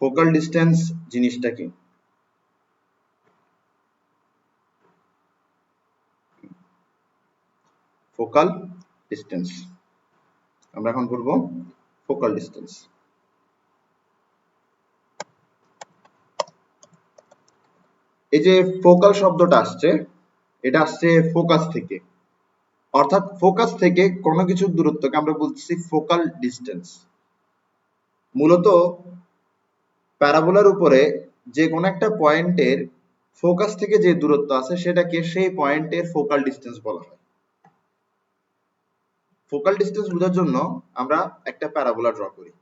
Focal distance জিনিসটা কি? Focal distance আমরা এখন করব ফোকাল ডিস্টেন্স। এই যে ফোকাল শব্দটা আসছে, এটা আসছে ফোকাস থেকে, অর্থাৎ ফোকাস থেকে কোনো কিছুর দূরত্বকে আমরা বলছি ফোকাল ডিস্টেন্স। মূলত প্যারাবোলার উপরে যে কোনো একটা পয়েন্টের ফোকাস থেকে যে দূরত্ব আছে সেটাকে সেই পয়েন্টের ফোকাল ডিস্টেন্স বলা হয়। ফোকাল ডিস্টেন্স বোঝার জন্য আমরা একটা প্যারাবোলা ড্র করি।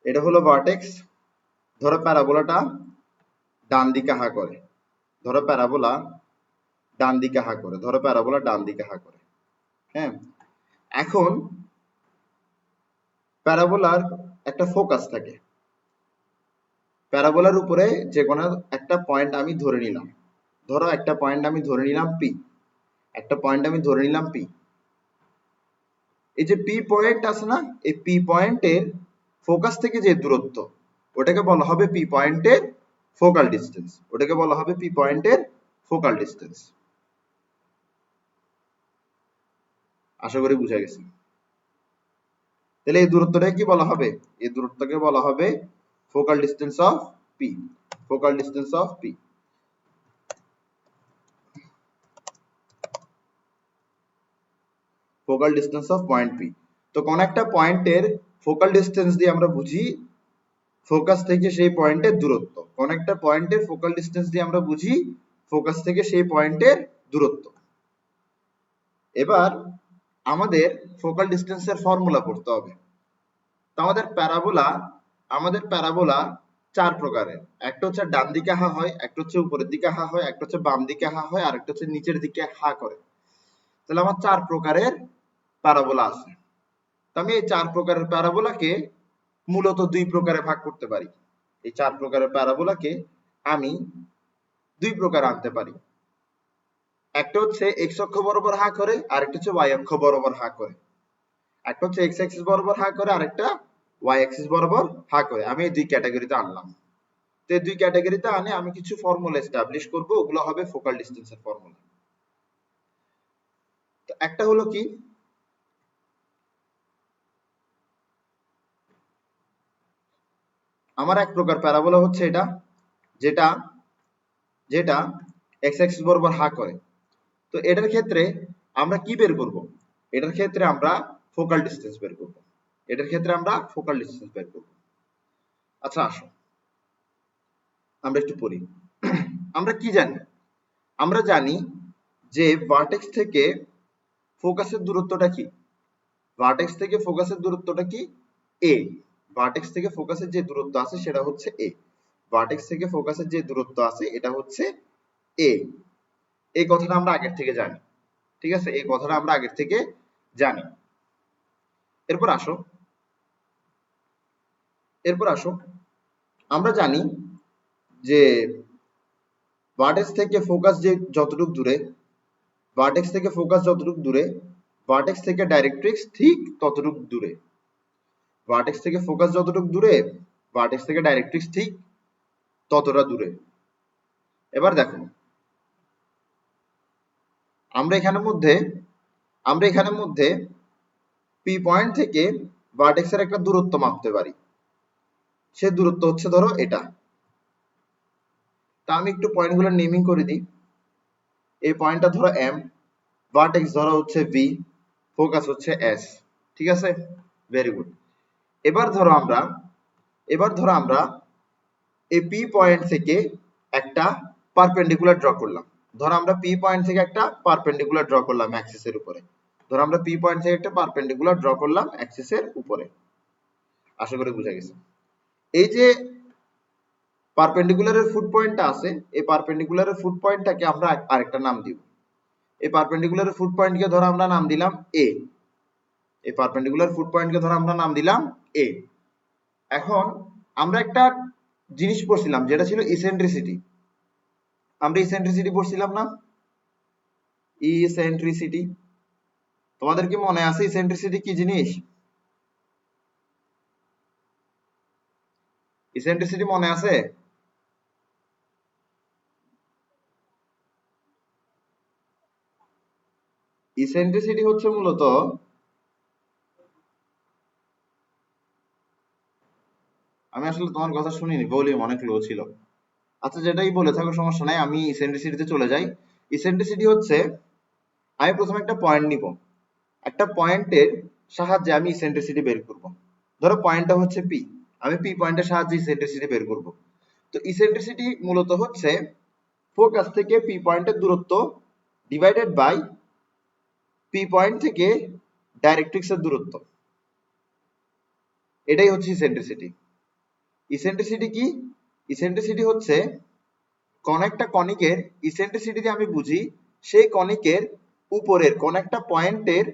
এটা হলো ভার্টেক্স। ধরো প্যারাবোলাটা ডান দিকে হা করে, ধরো প্যারাবোলা ডান দিকে হা করে, ধরো প্যারাবোলা ডান দিকে হা করে। হ্যাঁ, এখন প্যারাবোলার একটা ফোকাস থাকে, প্যারাবোলার উপরে যে কোনো একটা পয়েন্ট আমি ধরে নিলাম, ধরো একটা পয়েন্ট আমি ধরে নিলাম পি, একটা পয়েন্ট আমি ধরে নিলাম পি। এই যে পি পয়েন্ট আছে না, এই পি পয়েন্টের ফোকাস থেকে যে দূরত্ব ওটাকে বলা হবে পি পয়েন্টের ফোকাল ডিস্টেন্স, ওটাকে বলা হবে পি পয়েন্টের ফোকাল ডিস্টেন্স। আশা করি বুঝা গেছে। তাহলে এই দূরত্বটাকে কি বলা হবে? এই দূরত্বকে বলা হবে focal distance of P, focal distance of P. Focal distance of point P. তো কোন একটা পয়েন্টের ফোকাল ডিস্টেন্স দিয়ে আমরা বুঝি ফোকাস থেকে সেই পয়েন্টের দূরত্ব, কোন একটা পয়েন্টের ফোকাল ডিস্টেন্স দিয়ে আমরা বুঝি ফোকাস থেকে সেই পয়েন্টের দূরত্ব। এবার আমাদের ফোকাল ডিস্টেন্সের ফর্মুলা করতে হবে। তো আমাদের প্যারাবোলা চার প্রকারের। একটা হচ্ছে ডান দিকে হা হয়, একটা হচ্ছে উপরের দিকে হা হয়, একটা হচ্ছে বাম দিকে হা হয়, আর একটা হচ্ছে নিচের দিকে হা করে। তাহলে আমার চার প্রকারের প্যারাবোলা আছে। তো আমি এই চার প্রকারের প্যারাবোলাকে মূলত দুই প্রকারে ভাগ করতে পারি। এই চার প্রকারের প্যারাবোলাকে আমি দুই প্রকার আনতে পারি। একটা হচ্ছে এক্স অক্ষ বরাবর হা করে, আরেকটা হচ্ছে ওয়াই অক্ষ বরাবর হা করে। একটা হচ্ছে এক্স অ্যাক্সিস বরাবর হা করে, আরেকটা ওয়াই অ্যাক্সিস বরাবর হা করে। আমি এই দুই ক্যাটাগরিতে আনলাম। তো এই দুই ক্যাটাগরিতে আনে আমি কিছু ফর্মুলা এস্টাবলিশ করব, ওগুলো হবে ফোকাল ডিস্টেন্সের ফর্মুলা। তো একটা হলো কি, আমার এক প্রকার প্যারাবোলা হচ্ছে এটা, যেটা যেটা এক্স অ্যাক্সিস বরাবর হা করে। তো এটার ক্ষেত্রে আমরা কি বের করব? এটার ক্ষেত্রে আমরা ফোকাল ডিস্টেন্স বের করব। এটার ক্ষেত্রে আমরা ফোকাল ডিস্টেন্স বের করব। আচ্ছা আসো আমরা একটু পড়ি। আমরা কি জানি? আমরা জানি যে ভার্টেক্স থেকে ফোকাসের দূরত্বটা কি? ভার্টেক্স থেকে ফোকাসের দূরত্বটা কি? এ। ভার্টেক্স থেকে ফোকাসের যে দূরত্ব আছে সেটা হচ্ছে এ। ভার্টেক্স থেকে ফোকাসের যে দূরত্ব আছে এটা হচ্ছে এ। এই কথাটা আমরা আগের থেকে জানি। ঠিক আছে, এই কথাটা আমরা আগের থেকে জানি। এরপর আসো আমরা জানি যে ভার্টেক্স থেকে ফোকাস যে যতটুক দূরে, ভার্টেক্স থেকে ফোকাস যতটুক দূরে, ভার্টেক্স থেকে ডাইরেক্ট্রিক্স ঠিক ততটুক দূরে। ভার্টেক্স থেকে ফোকাস যতটুক দূরে, ভার্টেক্স থেকে ডাইরেক্ট্রিক্স ঠিক ততটা দূরে। এবার দেখো আমরা এখানের মধ্যে পি পয়েন্ট থেকে ভার্টেক্সের একটা দূরত্ব মাপতে পারি। সে দূরত্ব হচ্ছে ধরো এটা। তা আমি একটু পয়েন্টগুলো নেমিং করে দিই। এই পয়েন্টটা ধরো এম, ভার্টেক্স ধরো হচ্ছে ভি, ফোকাস হচ্ছে এস। ঠিক আছে, ভেরি গুড। এবার ধরো আমরা এই পি পয়েন্ট থেকে একটা পারপেন্ডিকুলার ড্র করলাম। ধরো আমরা পি পয়েন্ট থেকে একটা পারপেন্ডিকুলার ড্র করলাম অ্যাক্সিসের উপরে। ধরো আমরা পি পয়েন্ট থেকে একটা পারপেন্ডিকুলার ড্র করলাম অ্যাক্সিসের উপরে। আশা করি বুঝা গেছে। এই যে পারপেন্ডিকুলারের ফুট পয়েন্টটা আছে, এই পারপেন্ডিকুলারের ফুট পয়েন্টটাকে আমরা আরেকটা নাম দিব। এই পারপেন্ডিকুলারের ফুট পয়েন্টকে ধরো আমরা নাম দিলাম এ। এই পারপেন্ডিকুলার ফুট পয়েন্টকে ধরো আমরা নাম দিলাম এ। এখন আমরা একটা জিনিস পড়ছিলাম যেটা ছিল ইসেন্ট্রিসিটি। আমরা ইসেন্ট্রিসিটি পড়ছিলাম না? ইসেন্ট্রিসিটি তোমাদের কি মনে আছে ইসেন্ট্রিসিটি কি জিনিস? ইসেন্ট্রিসিটি মনে আছে? ইসেন্ট্রিসিটি হচ্ছে মূলত আমি আসলে তোমার কথা শুনিনি, ভলিউম অনেক লো ছিল। আচ্ছা যেটাই বলে থাকো সমস্যা নাই, আমি ইসেন্ট্রিসিটিতে চলে যাই। ইসেন্ট্রিসিটি হচ্ছে আমি প্রথমে একটা পয়েন্ট নিব, একটা পয়েন্টের সাহায্যে আমি ইসেন্ট্রিসিটি বের করব। ধরো পয়েন্টটা হচ্ছে পি, আমি পি পয়েন্টের সাহায্যে ইসেন্ট্রিসিটি বের করব। তো ইসেন্ট্রিসিটি মূলত হচ্ছে ফোকাস থেকে পি পয়েন্টের দূরত্ব ডিভাইডেড বাই পি পয়েন্ট থেকে ডাইরেক্ট্রিক্সের দূরত্ব, এটাই হচ্ছে ইসেন্ট্রিসিটি। ইসেন্ট্রিসিটি কি? ইসেন্ট্রিসিটি হচ্ছে কোন একটা কনিকের ইসেন্ট্রিসিটি দিয়ে আমি বুঝি সেই কনিকের উপরের কোন একটা পয়েন্টের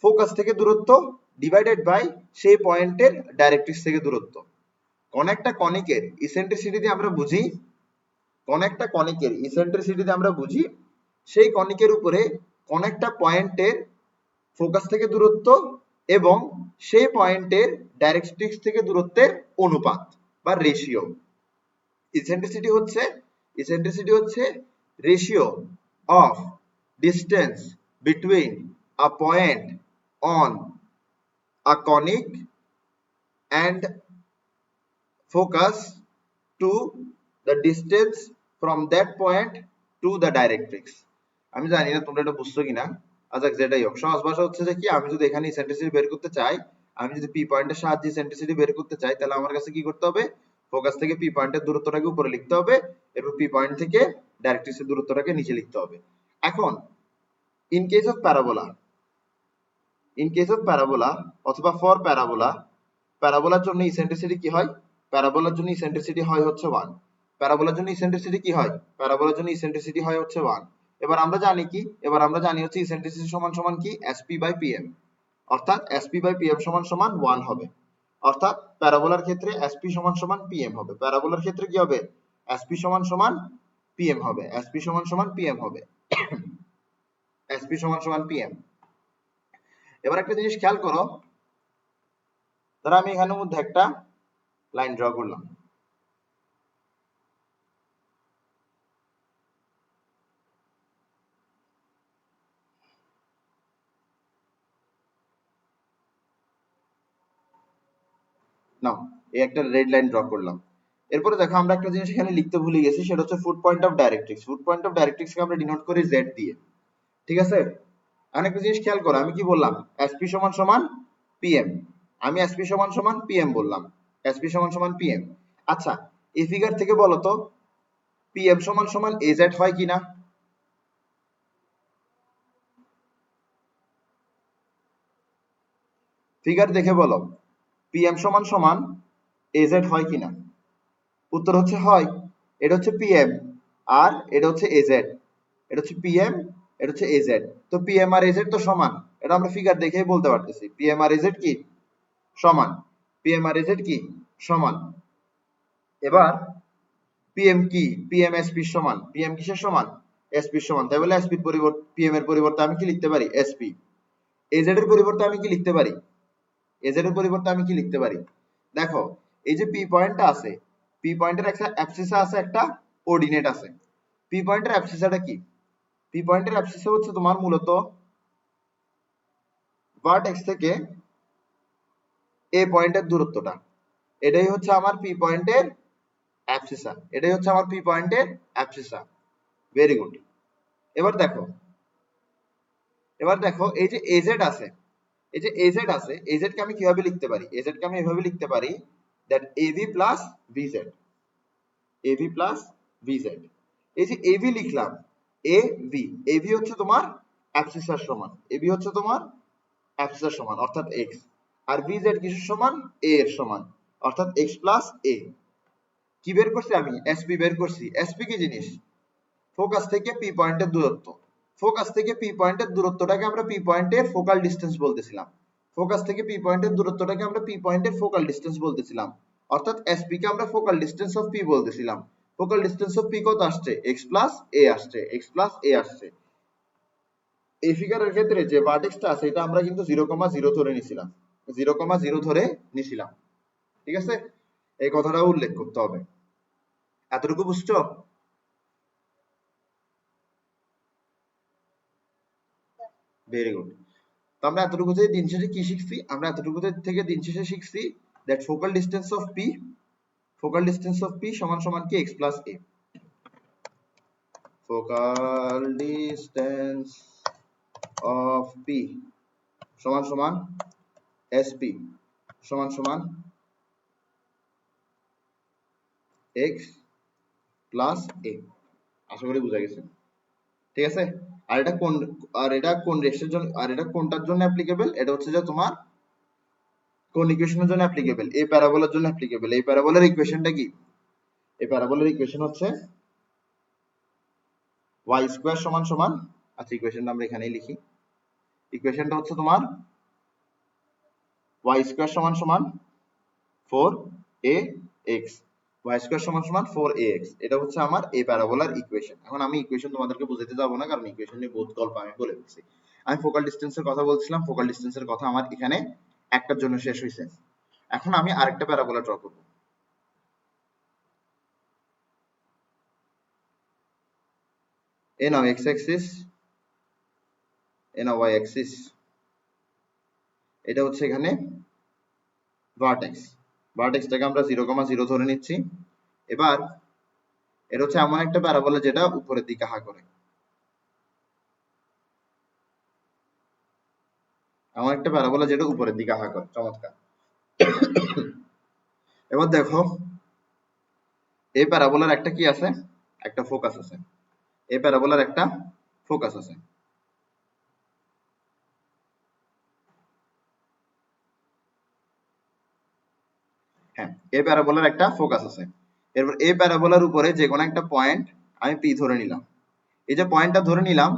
ফোকাস থেকে দূরত্ব ডিভাইডেড বাই সেই পয়েন্টের ডাইরেক্ট্রিক্স থেকে দূরত্ব। কোন একটা কনিকের ইসেন্ট্রিসিটি দিয়ে আমরা বুঝি, কোন একটা কনিকের ইসেন্ট্রিসিটি দিয়ে আমরা বুঝি সেই কনিকের উপরে কোন একটা পয়েন্টের ফোকাস থেকে দূরত্ব এবং সেই পয়েন্টের ডাইরেক্ট্রিক্স থেকে দূরত্বের অনুপাত বা রেশিও। ইসেন্ট্রিসিটি হচ্ছে ratio of distance between a point on a conic and focus to the distance from that point to the directrix। আমি জানি না তোমরা এটা বুঝছো কিনা, আচ্ছা যেটাই হোক সহজ ভাষা হচ্ছে যে কি, আমি যদি এখানে ইসেন্ট্রিসিটি বের করতে চাই, আমি যদি পি পয়েন্টের সাহায্যে ইসেন্ট্রিসিটি বের করতে চাই, তাহলে আমার কাছে কি করতে হবে? ফোকাস থেকে পি পয়েন্টের দূরত্বটাকে উপরে লিখতে হবে, এরপর পি পয়েন্ট থেকে ডাইরেক্ট্রিক্সের দূরত্বটাকে নিচে লিখতে হবে। এখন ইন কেস অফ প্যারাবোলা, অথবা ফর প্যারাবোলার জন্য ইসেন্ট্রিসিটি কি হয়? প্যারাবোলার জন্য ইসেন্ট্রিসিটি হয় হচ্ছে 1। প্যারাবোলার জন্য ইসেন্ট্রিসিটি কি হয়? প্যারাবোলার জন্য ইসেন্ট্রিসিটি হয় হচ্ছে 1। এবার আমরা জানি কি? এবার আমরা জানি হচ্ছে ইসেন্ট্রিসিটি সমান সমান কি? SP by PM. অর্থাৎ এসপি বাই পিএম সমান সমান 1 হবে। অর্থাৎ প্যারাবোলার ক্ষেত্রে এসপি সমান সমান পিএম হবে। প্যারাবোলার ক্ষেত্রে কি হবে? এসপি সমান সমান পিএম হবে। এসপি সমান সমান পিএম হবে। এসপি সমান সমান পিএম। এবার একটা জিনিস খেয়াল করো, ধরো আমি এখানের মধ্যে একটা লাইন ড্র করলাম, নাও এই একটা রেড লাইন ড্র করলাম। এরপরে দেখো আমরা একটা জিনিস এখানে লিখতে ভুলে গেছি, সেটা হচ্ছে foot point of directrix. Foot point of directrix কে আমরা ডিনোট করি জেড দিয়ে, ঠিক আছে? আর একটা জিনিস খেয়াল করো, আমি কি বললাম? এসপি সমান সমান পিএম। আমি এসপি সমান সমান পিএম বললাম, এসপি সমান সমান পিএম। আচ্ছা এই ফিগার থেকে বলো তো পিএম সমান সমান এজেড হয় কিনা? ফিগার দেখে বলো পিএম সমান সমান এজেড হয় কিনা? উত্তর হচ্ছে হয়। এটা হচ্ছে পিএম আর এটা হচ্ছে এজেড। এটা হচ্ছে পিএম, এটা হচ্ছে এজেড। তো পিএম আর এজেড তো সমান, এটা আমরা ফিগার দেখেই বলতে পারতেছি। পিএম আর এজেড কি সমান? পিএম আর এজেড কি সমান? এবার পিএম কি? পিএম এসপি সমান। পিএম কিসের সমান? এসপি সমান। তাই বলে এসপির পরিবর্তে পিএম এর পরিবর্তে আমি কি লিখতে পারি? এসপি। এজেড এর পরিবর্তে আমি কি লিখতে পারি? এজেড এর পরিবর্তে আমি কি লিখতে পারি? দেখো এই যে পি পয়েন্টটা আছে, পি পয়েন্টের একটা অ্যাবসিসা আছে, একটা অর্ডিনেট আছে। পি পয়েন্টের অ্যাবসিসাটা কি? পি পয়েন্টের অ্যাবসিসা হচ্ছে তোমার মূলত ভার্টেক্স থেকে এ পয়েন্টের দূরত্বটা, এটাই হচ্ছে আমার পি পয়েন্টের অ্যাবসিসা। এটাই হচ্ছে আমার পি পয়েন্টের অ্যাবসিসা। Very good. এবার দেখো, এবার দেখো এই যে এজেড আছে, এই যে এজেড আছে, এজেড কে আমি কিভাবে লিখতে পারি? এজেড কে আমি এভাবে লিখতে পারি that AB plus VZ, AB plus VZ. এই যে এবি লিখলাম, এ ভি, এবি হচ্ছে তোমার অ্যাবসিসার সমান, এবি হচ্ছে তোমার অ্যাবসিসার সমান অর্থাৎ এক্স, আর ভিজেড কিসের সমান? এ এর সমান অর্থাৎ এক্স প্লাস এ। কি বের করছি আমি? এসপি বের করছি। এসপি কি জিনিস? ফোকাস থেকে পি পয়েন্টের দূরত্ব। ফোকাস থেকে পি পয়েন্টের দূরত্বটাকে আমরা পি পয়েন্টের ফোকাল ডিসটেন্স বলতেছিলাম। ফোকাস থেকে পি পয়েন্টের দূরত্বটাকে আমরা পি পয়েন্টের ফোকাল ডিসটেন্স বলতেছিলাম। অর্থাৎ এসপি কে আমরা ফোকাল ডিসটেন্স অফ পি বলতেছিলাম। ফোকাল ডিসটেন্স অফ পি কত আসছে? এক্স প্লাস এ আসছে, এক্স প্লাস এ আসছে। এই ফিগারের ক্ষেত্রে যে ভার্টেক্সটা আছে এটা আমরা কিন্তু 0,0 ধরে নিছিলাম, 0,0 ধরে নিছিলাম, ঠিক আছে? এই কথাটাও উল্লেখ করতে হবে। এতটুকু বুঝছো? Very good. তো আমরা এতটুকু থেকে দিন শেষে কি শিখছি? আমরা এতটুকু থেকে দিন শেষে শিখছি that focal distance of P, focal distance of P সমান সমান কি x plus a। Focal distance of P সমান সমান sp সমান সমান x প্লাস a। আশা করি বুঝা গেছে, ঠিক আছে? আর এটা কোন রেশিওর জন্য, আর এটা কোনটার জন্য অ্যাপ্লিকেবল? এটা হচ্ছে যে তোমার কোন ইকুয়েশনের জন্য অ্যাপ্লিকেবল? এই প্যারাবোলার জন্য অ্যাপ্লিকেবল। এই প্যারাবোলার ইকুয়েশনটা কি? এই প্যারাবোলার ইকুয়েশন হচ্ছে y স্কয়ার সমান সমান, আচ্ছা ইকুয়েশনটা আমরা এখানেই লিখি। ইকুয়েশনটা হচ্ছে তোমার y স্কয়ার সমান সমান 4ax, y স্কয়ার সমান সমান 4ax। এটা হচ্ছে আমার এই প্যারাবোলার ইকুয়েশন। এখন আমি ইকুয়েশন তোমাদেরকে বোঝাতে যাব না, কারণ ইকুয়েশন নিয়ে বহুত গল্প আমি বলে দিচ্ছি। আমি ফোকাল ডিসটেন্সের কথা বলছিলাম, ফোকাল ডিসটেন্সের কথা আমার এখানে একটার জন্য শেষ হয়েছে। এখন আমি আরেকটা প্যারাবোলা ড্র করব। এ নাও x অ্যাক্সিস, এ নাও y অ্যাক্সিস। এটা হচ্ছে এখানে ভার্টেক্স, ভার্টেক্সটাকে আমরা 0,0 ধরে নিচ্ছি। এবার এটা হচ্ছে এমন একটা প্যারাবোলা যেটা উপরের দিকে হা করে, এমন একটা প্যারাবোলা যেটা উপরের দিকে হা করে। চমৎকার। এবার দেখো এই প্যারাবোলার একটা কি আছে? একটা ফোকাস আছে। এই প্যারাবোলার একটা ফোকাস আছে। হ্যাঁ, এই প্যারাবোলার একটা ফোকাস আছে। এরপর এই প্যারাবোলার উপরে যে কোনো একটা পয়েন্ট আমি পি ধরে নিলাম। এই যে পয়েন্টটা ধরে নিলাম,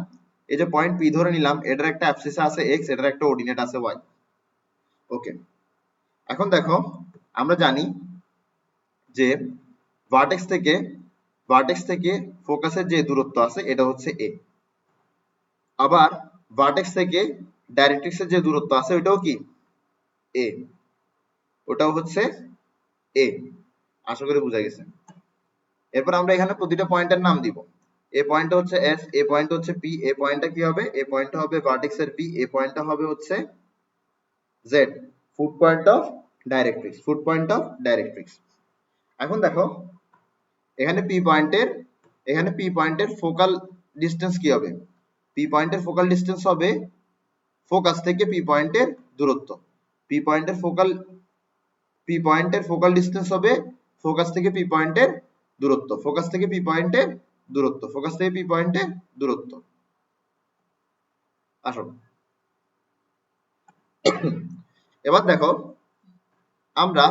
এই যে পয়েন্ট পি ধরে নিলাম, এটার একটা অ্যাবসিস আছে এক্স, এটার একটা অর্ডিনেট আছে ওয়াই। ওকে, এখন দেখো আমরা জানি যে ভার্টেক্স থেকে ফোকাসের যে দূরত্ব আছে এটা হচ্ছে এ। আবার ভার্টেক্স থেকে ডাইরেক্ট্রিক্সের যে দূরত্ব আছে ওটাও কি এ, ওটাও হচ্ছে এ। আশা করি বোঝা গেছে। এরপর আমরা এখানে প্রতিটা পয়েন্টের নাম দিব। এ পয়েন্টটা হচ্ছে এস, এ পয়েন্টটা হচ্ছে পি, এ পয়েন্টটা কি হবে? এ পয়েন্টটা হবে ভার্টেক্সের পি, এ পয়েন্টটা হবে হচ্ছে Z, foot point of directrix, foot point of directrix. এখন দেখো এখানে পি পয়েন্টের ফোকাল ডিসটেন্স কি হবে? পি পয়েন্টের ফোকাল ডিসটেন্স হবে ফোকাস থেকে পি পয়েন্টের দূরত্ব। পি পয়েন্টের ফোকাল ডিসটেন্স হবে ফোকাস থেকে পি পয়েন্টের দূরত্ব, ফোকাস থেকে পি পয়েন্টের দূরত্ব, ফোকাস থেকে পি পয়েন্টের দূরত্ব। আসো এবার দেখো আমরা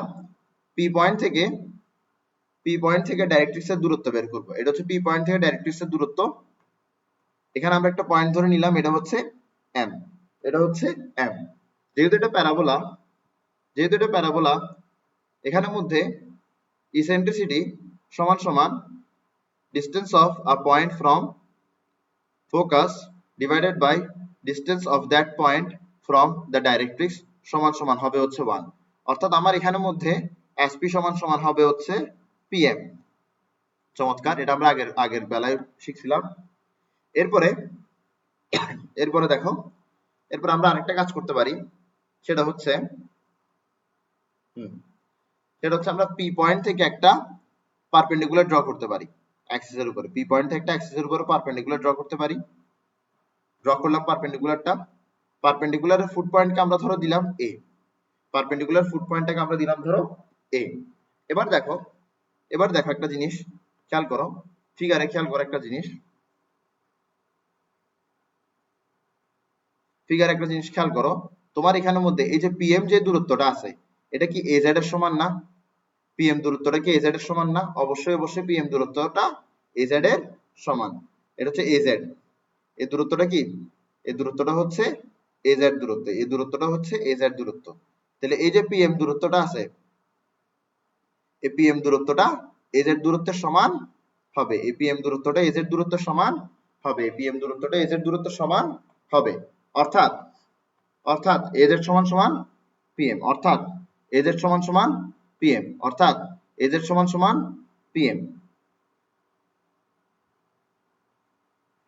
পি পয়েন্ট থেকে ডাইরেক্ট্রিক্সের দূরত্ব বের করব। এটা হচ্ছে পি পয়েন্ট থেকে ডাইরেক্ট্রিক্সের দূরত্ব। এখানে আমরা একটা পয়েন্ট ধরে নিলাম, এটা হচ্ছে এম, এটা হচ্ছে এম। যেহেতু এটা প্যারাবোলা, এখানের মধ্যে ইসেন্ট্রিসিটি সমান সমান distance of a point from focus divided by distance of that point from the directrix সমান সমান হবে হচ্ছে 1। অর্থাৎ আমার এখানের মধ্যে এসপি সমান সমান হবে হচ্ছে পিএম। চমৎকার, এটা আমরা আগের বেলায় শিখছিলাম। এরপরে দেখো, এরপর আমরা আরেকটা কাজ করতে পারি, সেটা হচ্ছে আমরা পি পয়েন্ট থেকে একটা পারপেন্ডিকুলার ড্র করতে পারি অ্যাক্সিসের উপরে। পি পয়েন্ট থেকে একটা অ্যাক্সিসের উপরে পারপেন্ডিকুলার ড্র করতে পারি। ড্র করলাম পারপেন্ডিকুলারটা, পারপেন্ডিকুলারের ফুট পয়েন্টকে আমরা ধরো দিলাম এ, পারপেন্ডিকুলার ফুট পয়েন্টটাকে আমরা দিলাম ধরো এ। এবার দেখো একটা জিনিস খেয়াল করো, ফিগারে খেয়াল করো একটা জিনিস, খেয়াল করো। তোমার এখানের মধ্যে এই যে পিএম যে দূরত্বটা আছে এটা কি এজেড এর সমান না? পিএম দূরত্বটা কি এজেড এর সমান না? অবশ্যই পিএম দূরত্বটা এজেড এর সমান। এটা হচ্ছে এজেড। এই দূরত্বটা কি? এই দূরত্বটা হচ্ছে এজেড দূরত্ব, এই দূরত্বটা হচ্ছে এজেড দূরত্ব। তাহলে এই যে পিএম দূরত্বটা আছে, এই পিএম দূরত্বটা এজেড দূরত্বের সমান হবে, এই পিএম দূরত্বটা এজেড দূরত্বের সমান হবে, পিএম দূরত্বটা এজেড দূরত্বের সমান হবে। অর্থাৎ অর্থাৎ az সমান সমান pm, অর্থাৎ az সমান সমান pm, অর্থাৎ az সমান সমান pm।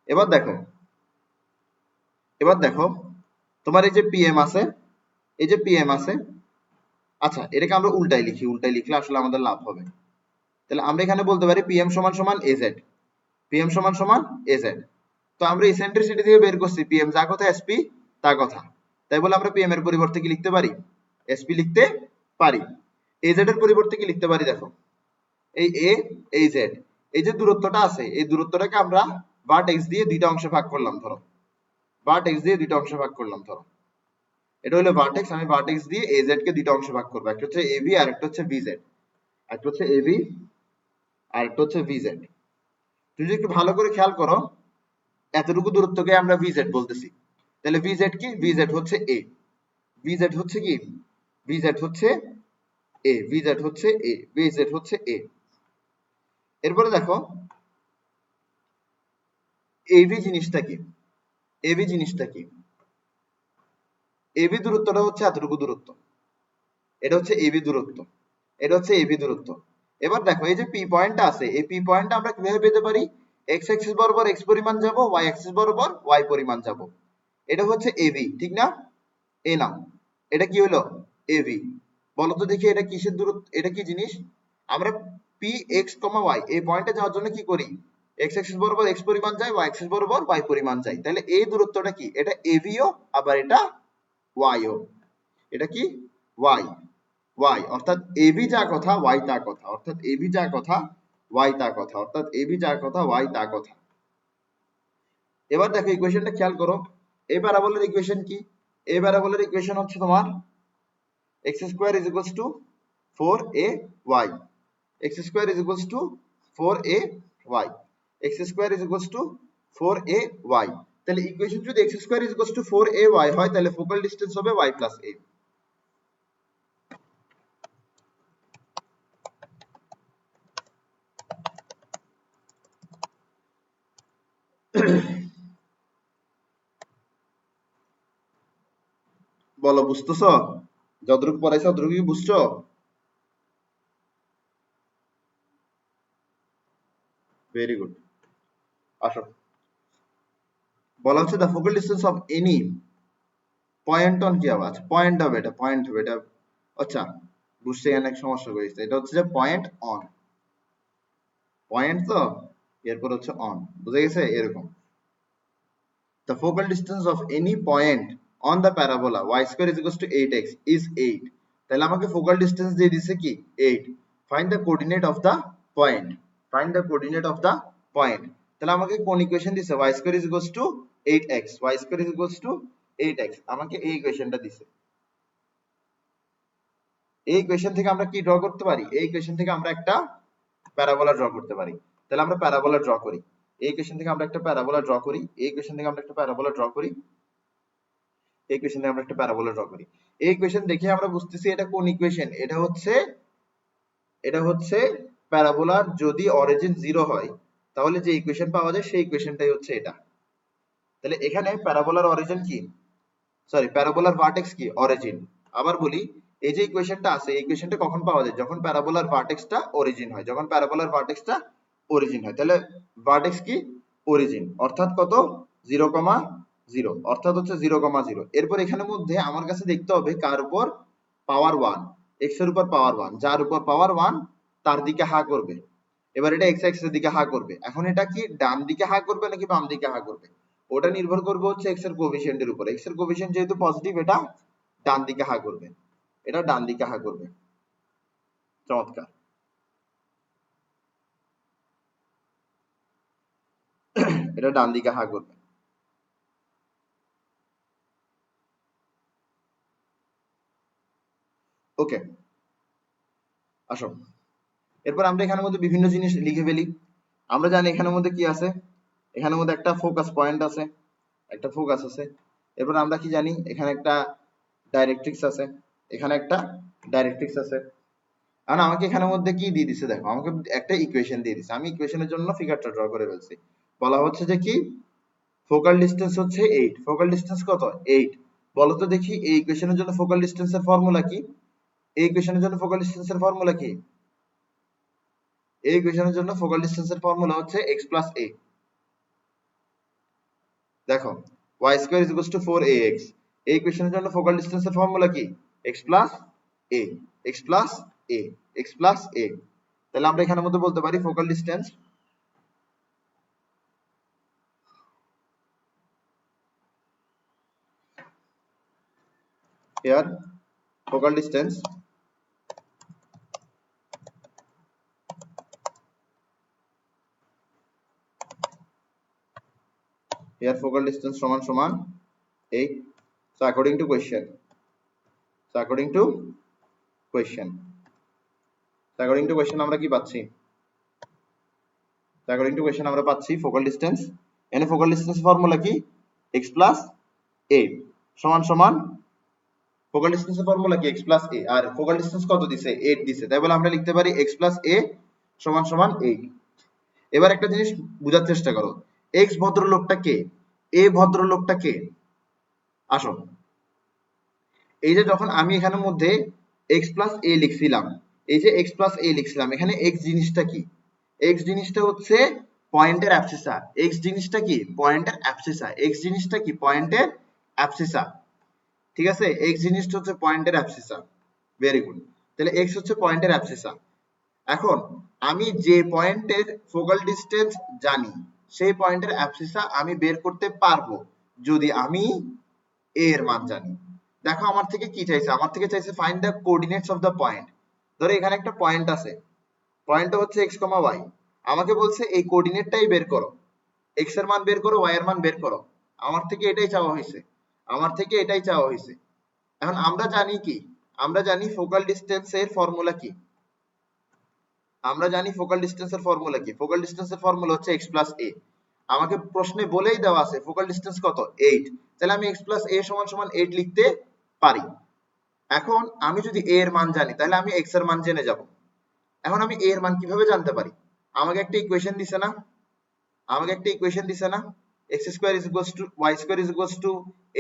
এবার দেখো তোমার এই যে pm আছে, এই যে pm আছে, আচ্ছা এটাকে আমরা উল্টাই লিখি, উল্টাই লিখলে আসলে আমাদের লাভ হবে। তাহলে আমরা এখানে বলতে পারি pm সমান সমান az, pm সমান সমান az। তো আমরা ইসেন্ট্রিসিটি থেকে বের করছি pm যা কথা sp তা কথা, তাই বলে আমরা pm এর পরিবর্তে কি লিখতে পারি? sp লিখতে পারি। az এর পরিবর্তে কি লিখতে পারি? দেখো এই a এই z, এই যে দূরত্বটা আছে এই দূরত্বটাকে আমরা ভার্টেক্স দিয়ে দুইটা অংশে ভাগ করলাম, ধরো ভার্টেক্স দিয়ে দুইটা অংশে ভাগ করলাম, ধরো এটা হলো ভার্টেক্স, আমি ভার্টেক্স দিয়ে az কে দুইটা অংশে ভাগ করব, একটা হচ্ছে ab আর একটা হচ্ছে vz, একটা হচ্ছে ab আর একটা হচ্ছে vz। তুমি যদি একটু ভালো করে খেয়াল করো, এতটুকু দূরত্বকে আমরা vz বলতেছি, তাহলে vz কি? vz হচ্ছে a, vz হচ্ছে কি? vz হচ্ছে a, vz হচ্ছে a, vz হচ্ছে a। এরপরে দেখো ab জিনিসটা কি? ab জিনিসটা কি? ab দূরত্বটা হচ্ছে এতটুকু দূরত্ব, এটা হচ্ছে ab দূরত্ব, এটা হচ্ছে ab দূরত্ব। এবার দেখো এই যে p পয়েন্টটা আছে, এই p পয়েন্টটা আমরা কিভাবে পেতে পারি? x অ্যাক্সিস বরাবর x পরিমাণ যাব, y অ্যাক্সিস বরাবর y পরিমাণ যাব, এটা হচ্ছে ab, ঠিক না? এই নাও, এটা কি হলো? ab। বলো তো দেখি এটা কিসের দূরত্ব, এটা কি জিনিস? আমরা p x, y এই পয়েন্টে যাওয়ার জন্য কি করি? x অ্যাক্সিস বরাবর x পরিমাণ যায়, y অ্যাক্সিস বরাবর y পরিমাণ যায়, তাহলে এই দূরত্বটা কি? এটা ab ও আবার এটা y ও, এটা কি? y, y, অর্থাৎ ab যা কথা y তা কথা, অর্থাৎ ab যা কথা y তা কথা, অর্থাৎ ab যা কথা y তা কথা। এবার দেখো ইকুয়েশনটা খেয়াল করো, এই প্যারাবোলার ইকুয়েশন কি? এই প্যারাবোলার ইকুয়েশন হচ্ছে তোমার x square is equals to 4ay, x square is equals to 4ay, x square is equals to 4ay। তাহলে ইকুয়েশন যদি x square is equals to 4ay হয়, তাহলে ফোকাল ডিসটেন্স হবে y plus a। বলো বুঝতেছো? যতটুকু পড়াইছো ততটুকু কি বুঝছো? Very good. আসো, বলা হচ্ছে the focal distance of any point on কি আওয়াজ পয়েন্ট হবে, এটা পয়েন্ট হবে এটা। আচ্ছা বুঝতে অনেক সমস্যা করেছে, এটা হচ্ছে যে পয়েন্ট অন, পয়েন্ট তো এরপর হচ্ছে অন, বুঝে গেছে? এরকম the focal distance of any point on the parabola y square is equals to 8x is 8। তাহলে আমাকে ফোকাল ডিসটেন্স দিয়ে দিছে কি? 8। Find the coordinate of the point, find the coordinate of the point. তাহলে আমাকে কোন ইকুয়েশন দিছে? y square is equals to 8x, y square is equals to 8x, আমাকে এই ইকুয়েশনটা দিছে। এই ইকুয়েশন থেকে আমরা কি ড্র করতে পারি? এই ইকুয়েশন থেকে আমরা একটা প্যারাবোলা ড্র করতে পারি। তাহলে আমরা প্যারাবোলা ড্র করি, এই ইকুয়েশন থেকে আমরা একটা প্যারাবোলা ড্র করি, এই ইকুয়েশন থেকে আমরা একটা প্যারাবোলা ড্র করি, এই ইকুয়েশন থেকে আমরা একটা প্যারাবোলা ড্র করি। এই ইকুয়েশন দেখে আমরা বুঝতেছি এটা কোন ইকুয়েশন? এটা হচ্ছে প্যারাবোলার যদি অরিজিন 0 হয় তাহলে যে ইকুয়েশন পাওয়া যায় সেই ইকুয়েশনটাই হচ্ছে এটা। তাহলে এখানে প্যারাবোলার অরিজিন কি? সরি, প্যারাবোলার ভার্টেক্স কি? অরিজিন। আবার বলি, এই যে ইকুয়েশনটা আছে এই ইকুয়েশনটা কখন পাওয়া যায়? যখন প্যারাবোলার ভার্টেক্সটা অরিজিন হয়, যখন প্যারাবোলার ভার্টেক্সটা অরিজিন হয়। তাহলে ভার্টেক্স কি? অরিজিন, অর্থাৎ কত? 0,0, অর্থাৎ হচ্ছে 0,0। এরপর এখানে মধ্যে আমার কাছে দেখতে হবে কার উপর পাওয়ার 1, এক্স এর উপর পাওয়ার 1, যার উপর পাওয়ার 1 তার দিকে হা করবে। এবার এটা এক্স অ্যাক্সিসের দিকে হা করবে। এখন এটা কি ডান দিকে হা করবে নাকি বাম দিকে হা করবে? ওটা নির্ভর করবে হচ্ছে এক্স এর কোএফিসিয়েন্টের উপর। এক্স এর কোএফিসিয়েন্ট যেহেতু পজিটিভ, এটা ডান দিকে হা করবে, এটা ডান দিকে হা করবে। চমৎকার। এটা ডান দিকে হা করবে। ওকে, আসো এরপর আমরা এখানের মধ্যে বিভিন্ন জিনিস লিখে ফেলি। আমরা জানি এখানের মধ্যে কি আছে? এখানের মধ্যে একটা ফোকাস পয়েন্ট আছে, একটা ফোকাস আছে। এরপর আমরা কি জানি? এখানে একটা ডাইরেক্ট্রিক্স আছে, এখানে একটা ডাইরেক্ট্রিক্স আছে। আর আমাকে এখানের মধ্যে কি দিয়ে দিছে? দেখো আমাকে একটা ইকুয়েশন দিয়ে দিছে, আমি ইকুয়েশনের জন্য ফিগারটা ড্র করে ফেলছি। বলা হচ্ছে যে কি ফোকাল ডিসটেন্স হচ্ছে 8, ফোকাল ডিসটেন্স কত 8। বলো তো দেখি এই ইকুয়েশনের জন্য ফোকাল ডিসটেন্সের ফর্মুলা কি? এই ইকুয়েশনের জন্য ফোকাল ডিসটেন্সের ফর্মুলা কি? এই ইকুয়েশনের জন্য ফোকাল ডিসটেন্সের ফর্মুলা হচ্ছে x প্লাস a। দেখো y square is equals to 4ax। এই ইকুয়েশনের জন্য ফোকাল ডিসটেন্সের ফর্মুলা কি? x plus a, x plus a, x plus a। তাহলে আমরা এখানের মধ্যে বলতে পারি focal distance here, focal distance here, focal distance সমান সমান 8। so according to question, so according to question, so according to question আমরা কি পাচ্ছি? so according to question আমরা পাচ্ছি focal distance, এখানে focal distance ফর্মুলা কি? x plus a সমান সমান, focal distance এর ফর্মুলা কি? x plus a, আর focal distance কত দিছে? 8 দিছে, তাই বলে আমরা লিখতে পারি x plus a সমান সমান 8। এবার একটা জিনিস বোঝার চেষ্টা করো, x ভদ্রলোকটা কে, a ভদ্রলোকটা কে? আসো, এই যে যখন আমি এখানের মধ্যে x plus a লিখছিলাম, এই যে x plus a লিখছিলাম, এখানে x জিনিসটা কি? x জিনিসটা হচ্ছে পয়েন্টের অ্যাবসিসা। x জিনিসটা কি? পয়েন্টের অ্যাবসিসা। x জিনিসটা কি? পয়েন্টের অ্যাবসিসা। ঠিক আছে, x জিনিসটা হচ্ছে পয়েন্টের অ্যাবসিসা। Very good. তাহলে x হচ্ছে পয়েন্টের অ্যাবসিসা। এখন আমি যে পয়েন্টের ফোকাল ডিসটেন্স জানি, সেই পয়েন্টের অ্যাবসিসা আমি বের করতে পারবো যদি আমি a এর মান জানি। দেখো আমার থেকে কি চাইছে? আমার থেকে চাইছে find the coordinates of the point. ধরো এখানে একটা পয়েন্ট আছে, পয়েন্টটা হচ্ছে x, y। আমাকে বলছে এই কোঅর্ডিনেটটাই বের করো, x এর মান বের করো, y এর মান বের করো। আমার থেকে এটাই চাওয়া হয়েছে, আমার থেকে এটাই চাওয়া হয়েছে। এখন আমরা জানি কি? আমরা জানি ফোকাল ডিসটেন্সের ফর্মুলা কি? আমরা জানি ফোকাল ডিসটেন্সের ফর্মুলা কি? ফোকাল ডিসটেন্সের ফর্মুলা হচ্ছে x প্লাস a। আমাকে প্রশ্নে বলেই দেওয়া আছে ফোকাল ডিসটেন্স কত? 8। তাহলে আমি x প্লাস a সমান সমান 8 লিখতে পারি। এখন আমি যদি a এর মান জানি, তাহলে আমি x এর মান জেনে যাব। এখন আমি a এর মান কিভাবে জানতে পারি? আমাকে একটা ইকুয়েশন দিছে না? আমাকে একটা ইকুয়েশন দিছে না? x square is equals two y square is equals two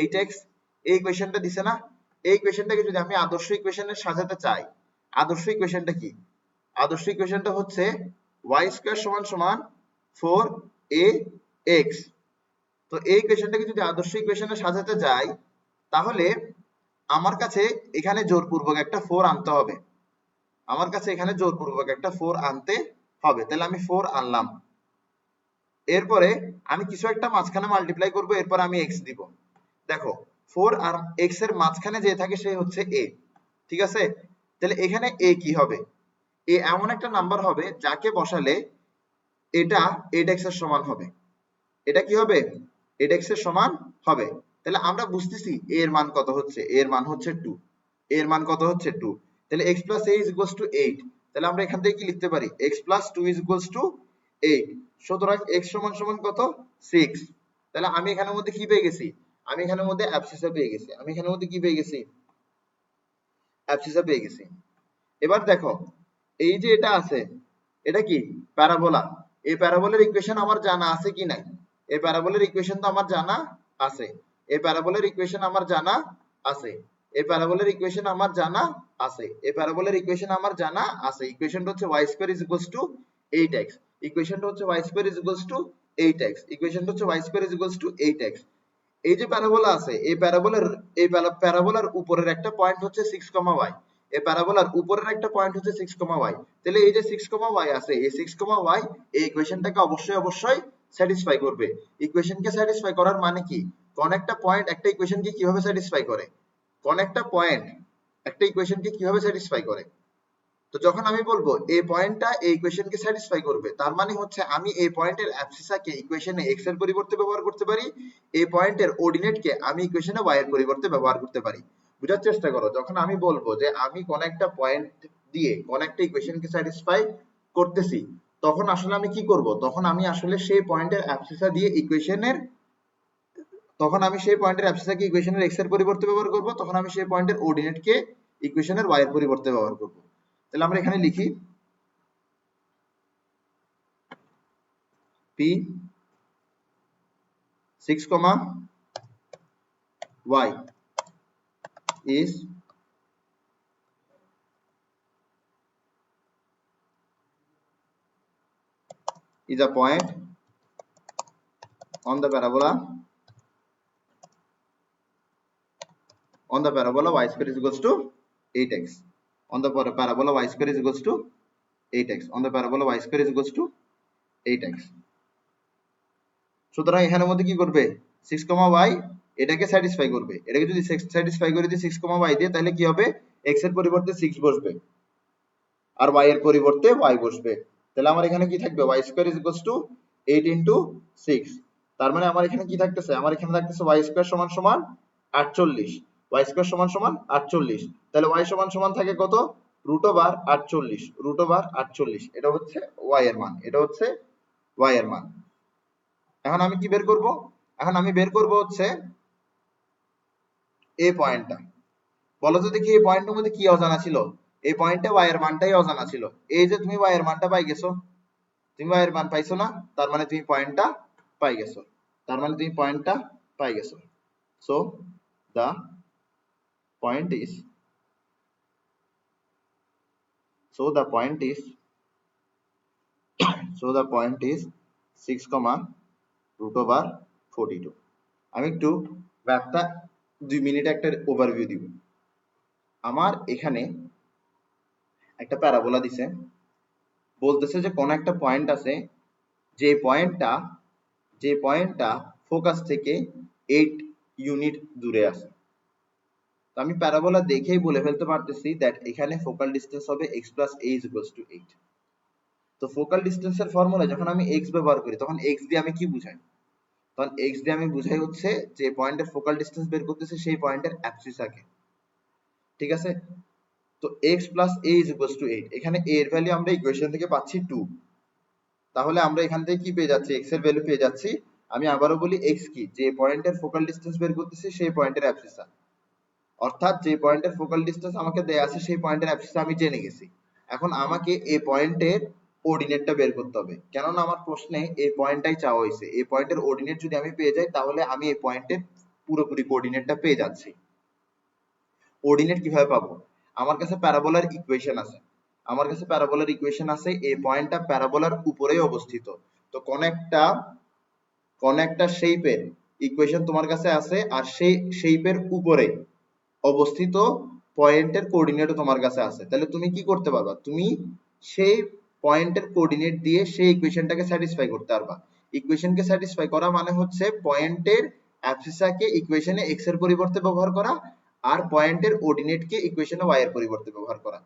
8x। এই ইকুয়েশনটা দিছে না? এই ইকুয়েশনটাকে যদি আমি আদর্শ ইকুয়েশনে সাজাতে চাই, আদর্শ ইকুয়েশনটা কি? আদর্শ ইকুয়েশনটা হচ্ছে y স্কয়ার সমান সমান 4ax। তো এই ইকুয়েশনটাকে যদি আদর্শ ইকুয়েশনে সাজাতে যাই, তাহলে আমার কাছে এখানে জোরপূর্বক একটা 4 আনতে হবে। আমার কাছে এখানে জোরপূর্বক একটা 4 আনতে হবে। তাহলে আমি 4 আনলাম। এরপরে আমি কিছু একটা মাঝখানে মাল্টিপ্লাই করব, এরপর আমি x দিব। দেখো 4 আর x এর মাঝখানে যে থাকে সে হচ্ছে a। ঠিক আছে, তাহলে এখানে a কি হবে? a এমন একটা নাম্বার হবে যাকে বসালে এটা 8x এর সমান হবে। এটা কি হবে? 8x এর সমান হবে। তাহলে আমরা বুঝতেছি a এর মান কত হচ্ছে? a এর মান হচ্ছে 2। a এর মান কত হচ্ছে? 2। তাহলে x plus a is equals to 8। তাহলে আমরা এখান থেকে কি লিখতে পারি? x plus 2 is equals to 8। সুতরাং x সমান সমান কত? 6। তাহলে আমি এখানের মধ্যে কি পেয়ে গেছি? আমি এখানের মধ্যে অ্যাবসিসা পেয়ে গেছি। আমি এখানের মধ্যে কি পেয়ে গেছি? অ্যাবসিসা পেয়ে গেছি। এবার দেখো এই যে এটা আছে, এটা কি? প্যারাবোলা। এই প্যারাবোলার ইকুয়েশন আমার জানা আছে কি নাই? এই প্যারাবোলার ইকুয়েশন তো আমার জানা আছে। এই প্যারাবোলার ইকুয়েশন আমার জানা আছে। এই প্যারাবোলার ইকুয়েশন আমার জানা আছে। এই প্যারাবোলার ইকুয়েশন আমার জানা আছে। ইকুয়েশনটা হচ্ছে y square is equals two 8x। ইকুয়েশনটা হচ্ছে y square is equals two 8x। ইকুয়েশনটা হচ্ছে y square is equals two 8x। এই যে প্যারাবোলা আছে, এই প্যারাবোলার উপরের একটা পয়েন্ট হচ্ছে 6, y। এই প্যারাবোলার উপরের একটা পয়েন্ট হচ্ছে 6, y। তাহলে এই যে 6, y আছে, এই 6, y এই ইকুয়েশনটাকে অবশ্যই স্যাটিসফাই করবে। ইকুয়েশনকে স্যাটিসফাই করার মানে কি? কোন একটা পয়েন্ট একটা ইকুয়েশনকে কিভাবে স্যাটিসফাই করে? কোন একটা পয়েন্ট একটা ইকুয়েশনকে কিভাবে স্যাটিসফাই করে? তো যখন আমি বলবো এই পয়েন্টটা এই ইকুয়েশনকে স্যাটিসফাই করবে, তার মানে হচ্ছে আমি এই পয়েন্টের অ্যাবসিসাকে ইকুয়েশনে x এর পরিবর্তে ব্যবহার করতে পারি, এই পয়েন্টের অর্ডিনেটকে আমি ইকুয়েশনে y এর পরিবর্তে ব্যবহার করতে পারি। বুঝার চেষ্টা করো, যখন আমি বলবো যে আমি কোন একটা পয়েন্ট দিয়ে কোন একটা ইকুয়েশনকে স্যাটিসফাই করতেছি, তখন আসলে আমি কি করব? তখন আমি আসলে সেই পয়েন্টের অ্যাবসিসা দিয়ে ইকুয়েশনের, তখন আমি সেই পয়েন্টের অ্যাবসিসাকে ইকুয়েশনের x এর পরিবর্তে ব্যবহার করব, তখন আমি সেই পয়েন্টের অর্ডিনেটকে ইকুয়েশনের y এর পরিবর্তে ব্যবহার করব। তাহলে আমরা এখানে লিখি p 6, y is a point on the parabola y square is equals to 8x. On the parabola y square is equals to 8x. On the parabola y square is equals to 8x. সুতরাং এখানের মধ্যে কি করবে 6, y এটাকে satisfy করবে। এটাকে যদি satisfy করে দিই 6, y দিয়ে, তাহলে কি হবে x এর পরিবর্তে 6 বসবে আর y এর পরিবর্তে y বসবে। তাহলে আমার এখানে কি থাকবে y square is equals to 8 into 6। তার মানে আমার এখানে কি থাকতেছে, আমার এখানে থাকতেছে y square সমান সমান 48, y square সমান সমান 48। তাহলে y সমান সমান থাকে কত √48, এটা হচ্ছে y এর মান, এটা হচ্ছে y এর মান। এখন আমি কি বের করব, এখন আমি বের করব হচ্ছে এই পয়েন্টটা। বলো তো দেখি এই পয়েন্টের মধ্যে কি অজানা ছিল, এই পয়েন্টে y এর মানটাই অজানা ছিল। এই যে তুমি y এর মানটা পাই গেছো, তুমি y এর মান পাইছো না, তার মানে তুমি পয়েন্টটা পাই গেছো, তার মানে তুমি পয়েন্টটা পাই গেছো। So the point is is 6, √42। আমি একটু ব্যাপারটা 2 মিনিটে একটা ওভারভিউ দিব। আমার এখানে একটা প্যারাবোলা দিছে, বলতেছে যে কোন একটা পয়েন্ট আছে, যে পয়েন্টটা ফোকাস থেকে 8 ইউনিট দূরে আছে। তো আমি প্যারাবোলা দেখেই বলে ফেলতে পারতেছি দ্যাট এখানে ফোকাল ডিসটেন্স হবে x + a = 8। তো ফোকাল ডিসটেন্সের ফর্মুলা যখন আমি x ব্যবহার করি, তখন x দিয়ে আমি কি বুঝাই, তখন x দিয়ে আমি বুঝাই হচ্ছে যে পয়েন্টের ফোকাল ডিসটেন্স বের করতেছে সেই পয়েন্টের অ্যাবসিসাকে। ঠিক আছে, তো x + a = 8, এখানে a এর ভ্যালু আমরা ইকুয়েশন থেকে পাচ্ছি 2। তাহলে আমরা এখান থেকে কি পেয়ে যাচ্ছি, x এর ভ্যালু পেয়ে যাচ্ছি। আমি আবারো বলি x কি, যে পয়েন্টের ফোকাল ডিসটেন্স বের করতেছি সেই পয়েন্টের অ্যাবসিসা, অর্থাৎ যে পয়েন্টের ফোকাল ডিসটেন্স আমাকে দেয়া আছে সেই পয়েন্টের অ্যাবসিসা আমি জেনে গেছি। এখন আমাকে এই পয়েন্টের কোঅর্ডিনেটটা বের করতে হবে, কেননা আমার প্রশ্নে এই পয়েন্টটাই চাওয়া হয়েছে। এই পয়েন্টের কোঅর্ডিনেট যদি আমি পেয়ে যাই, তাহলে আমি এই পয়েন্টের পুরোপুরি কোঅর্ডিনেটটা পেয়ে যাচ্ছি। কোঅর্ডিনেট কিভাবে পাবো, আমার কাছে প্যারাবোলার ইকুয়েশন আছে, এই পয়েন্টটা প্যারাবোলার উপরেই অবস্থিত। তো কোন একটা শেপের ইকুয়েশন তোমার কাছে আছে, আর সেই শেপের উপরে অবস্থিত পয়েন্টের কোঅর্ডিনেটও তোমার কাছে আছে। তাহলে তুমি কি করতে পারবা, তুমি সেই পয়েন্টের কোঅর্ডিনেট দিয়ে সেই ইকুয়েশনটাকে স্যাটিসফাই করতে পারবা। ইকুয়েশনকে স্যাটিসফাই করা মানে হচ্ছে পয়েন্টের অ্যাবসিসাকে ইকুয়েশনে x এর পরিবর্তে ব্যবহার করা, আর পয়েন্টের কোঅর্ডিনেটকে ইকুয়েশনে y এর পরিবর্তে ব্যবহার করা।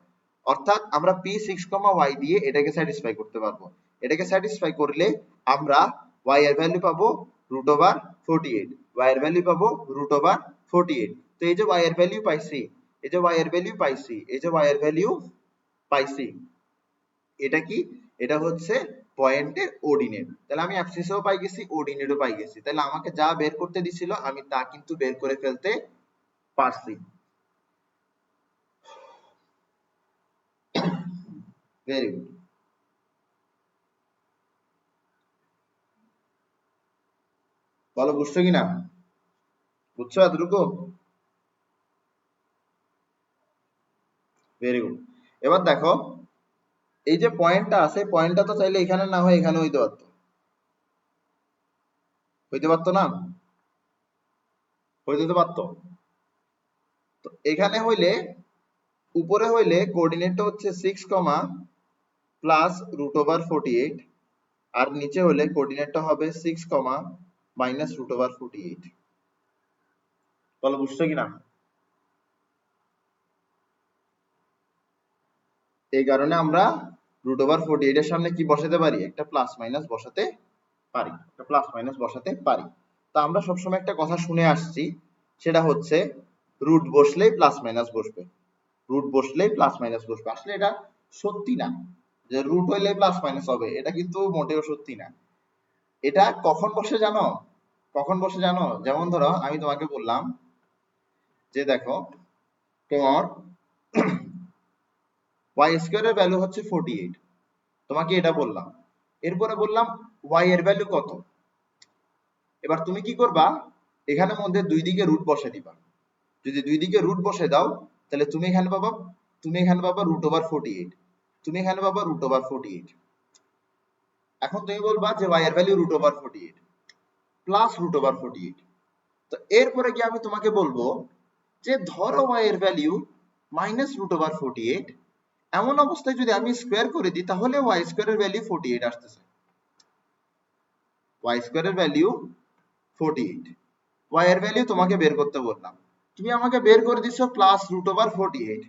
অর্থাৎ আমরা p6, y দিয়ে এটাকে স্যাটিসফাই করতে পারবো। এটাকে স্যাটিসফাই করলে আমরা y এর ভ্যালু পাবো √48, y এর ভ্যালু পাবো √48। তো এই যে y এর ভ্যালু পাইছি, এটা কি, এটা হচ্ছে পয়েন্টের কোঅর্ডিনেট। তাহলে আমি অ্যাবসিসও পাই গেছি, কোঅর্ডিনেটও পাই গেছি। তাহলে আমাকে যা বের করতে দিছিল আমি তা কিন্তু বের করে ফেলতে পারছি। Very good. বলো বুঝছো কিনা, বুঝছো এতটুকু? Very good. এবার দেখো এই যে পয়েন্টটা আছে, পয়েন্টটা তো চাইলে এখানে না হয় এখানে হইতে পারতো না, হইতে তো পারতো। তো এখানে হইলে, উপরে হইলে কোঅর্ডিনেটটা হচ্ছে 6, +√48, আর নিচে হলে কোঅর্ডিনেটটা হবে 6, -√48। বলো বুঝছো কিনা? এই কারণে আমরা √48 এর সামনে কি বসাতে পারি, একটা প্লাস মাইনাস বসাতে পারি। তা আমরা সবসময় একটা কথা শুনে আসছি, সেটা হচ্ছে রুট বসলেই প্লাস মাইনাস বসবে, আসলে এটা সত্যি না যে রুট হইলে প্লাস মাইনাস হবে, এটা কিন্তু মোটেও সত্যি না। এটা কখন বসে জানো, যেমন ধরো আমি তোমাকে বললাম যে দেখো তোমার y স্কয়ারের ভ্যালু হচ্ছে 48, তোমাকে এটা বললাম, এরপরে বললাম y এর ভ্যালু কত, এবার তুমি কি করবা, এখানের মধ্যে দুই দিকে রুট বসে দিবা। যদি দুই দিকে রুট বসে দাও তাহলে তুমি এখানে পাবা √48, তুমি এখানে পাবা √48। এখন তুমি বলবা যে y এর ভ্যালু √48 প্লাস √48। তো এরপরে কি আমি তোমাকে বলবো যে ধরো y এর ভ্যালু -√48, এমন অবস্থায় যদি আমি স্কোয়ার করে দিই তাহলে y স্কোয়ারের ভ্যালু 48 আসতেছে। y স্কোয়ারের ভ্যালু 48, y এর ভ্যালু তোমাকে বের করতে বললাম, তুমি আমাকে বের করে দিছো +√48।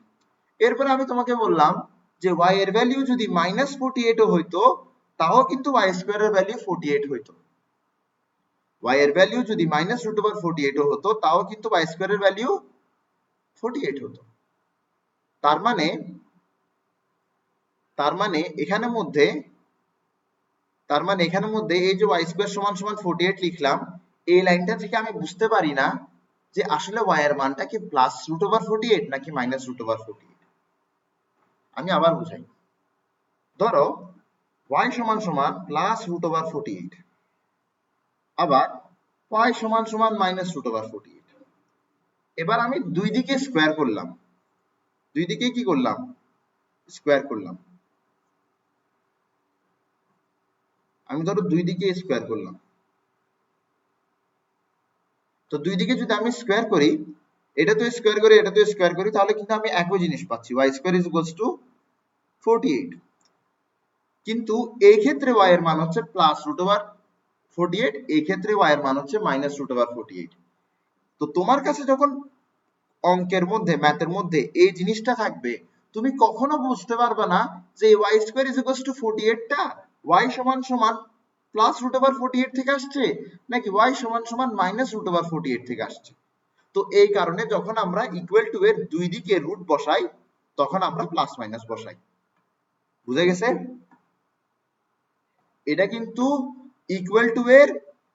এরপরে আমি তোমাকে বললাম যে y এর ভ্যালু যদি -48 ও হইতো তাও কিন্তু y স্কোয়ারের ভ্যালু 48 হইতো। y এর ভ্যালু যদি -√48 ও হতো তাও কিন্তু y স্কোয়ারের ভ্যালু 48 হতো। তার মানে এখানের মধ্যে এই যে y স্কোয়ার সমান সমান 48 লিখলাম, এই লাইনটা থেকে আমি বুঝতে পারি না যে আসলে y এর মানটা কি +√48 নাকি -√48। আমি আবার বুঝাই। ধরো y সমান সমান +√48, আবার y সমান সমান -√48। এবার আমি দুই দিকে স্কোয়ার করলাম, দুই দিকে কি করলাম, স্কোয়ার করলাম। আমি ধরো দুই দিকে স্কোয়ার করলাম, তো দুই দিকে যদি আমি স্কোয়ার করি, এটা তো স্কোয়ার করি এটা তো স্কোয়ার করি, তাহলে কিন্তু আমি একই জিনিস পাচ্ছি, y square is equals two 48। কিন্তু এই ক্ষেত্রে y এর মান হচ্ছে +√48, এই ক্ষেত্রে y এর মান হচ্ছে -√48। তো তোমার কাছে যখন অঙ্কের মধ্যে ম্যাথের মধ্যে এই জিনিসটা থাকবে, তুমি কখনো বুঝতে পারবে না যে y square is equals two 48 টা y সমান সমান +√48 থেকে আসছে নাকি y সমান সমান -√48 থেকে আসছে। তো এই কারণে যখন আমরা ইকুয়াল টু এর দুই দিকে রুট বসাই তখন আমরা প্লাস মাইনাস বসাই। বুঝে গেছে? এটা কিন্তু ইকুয়াল টু এর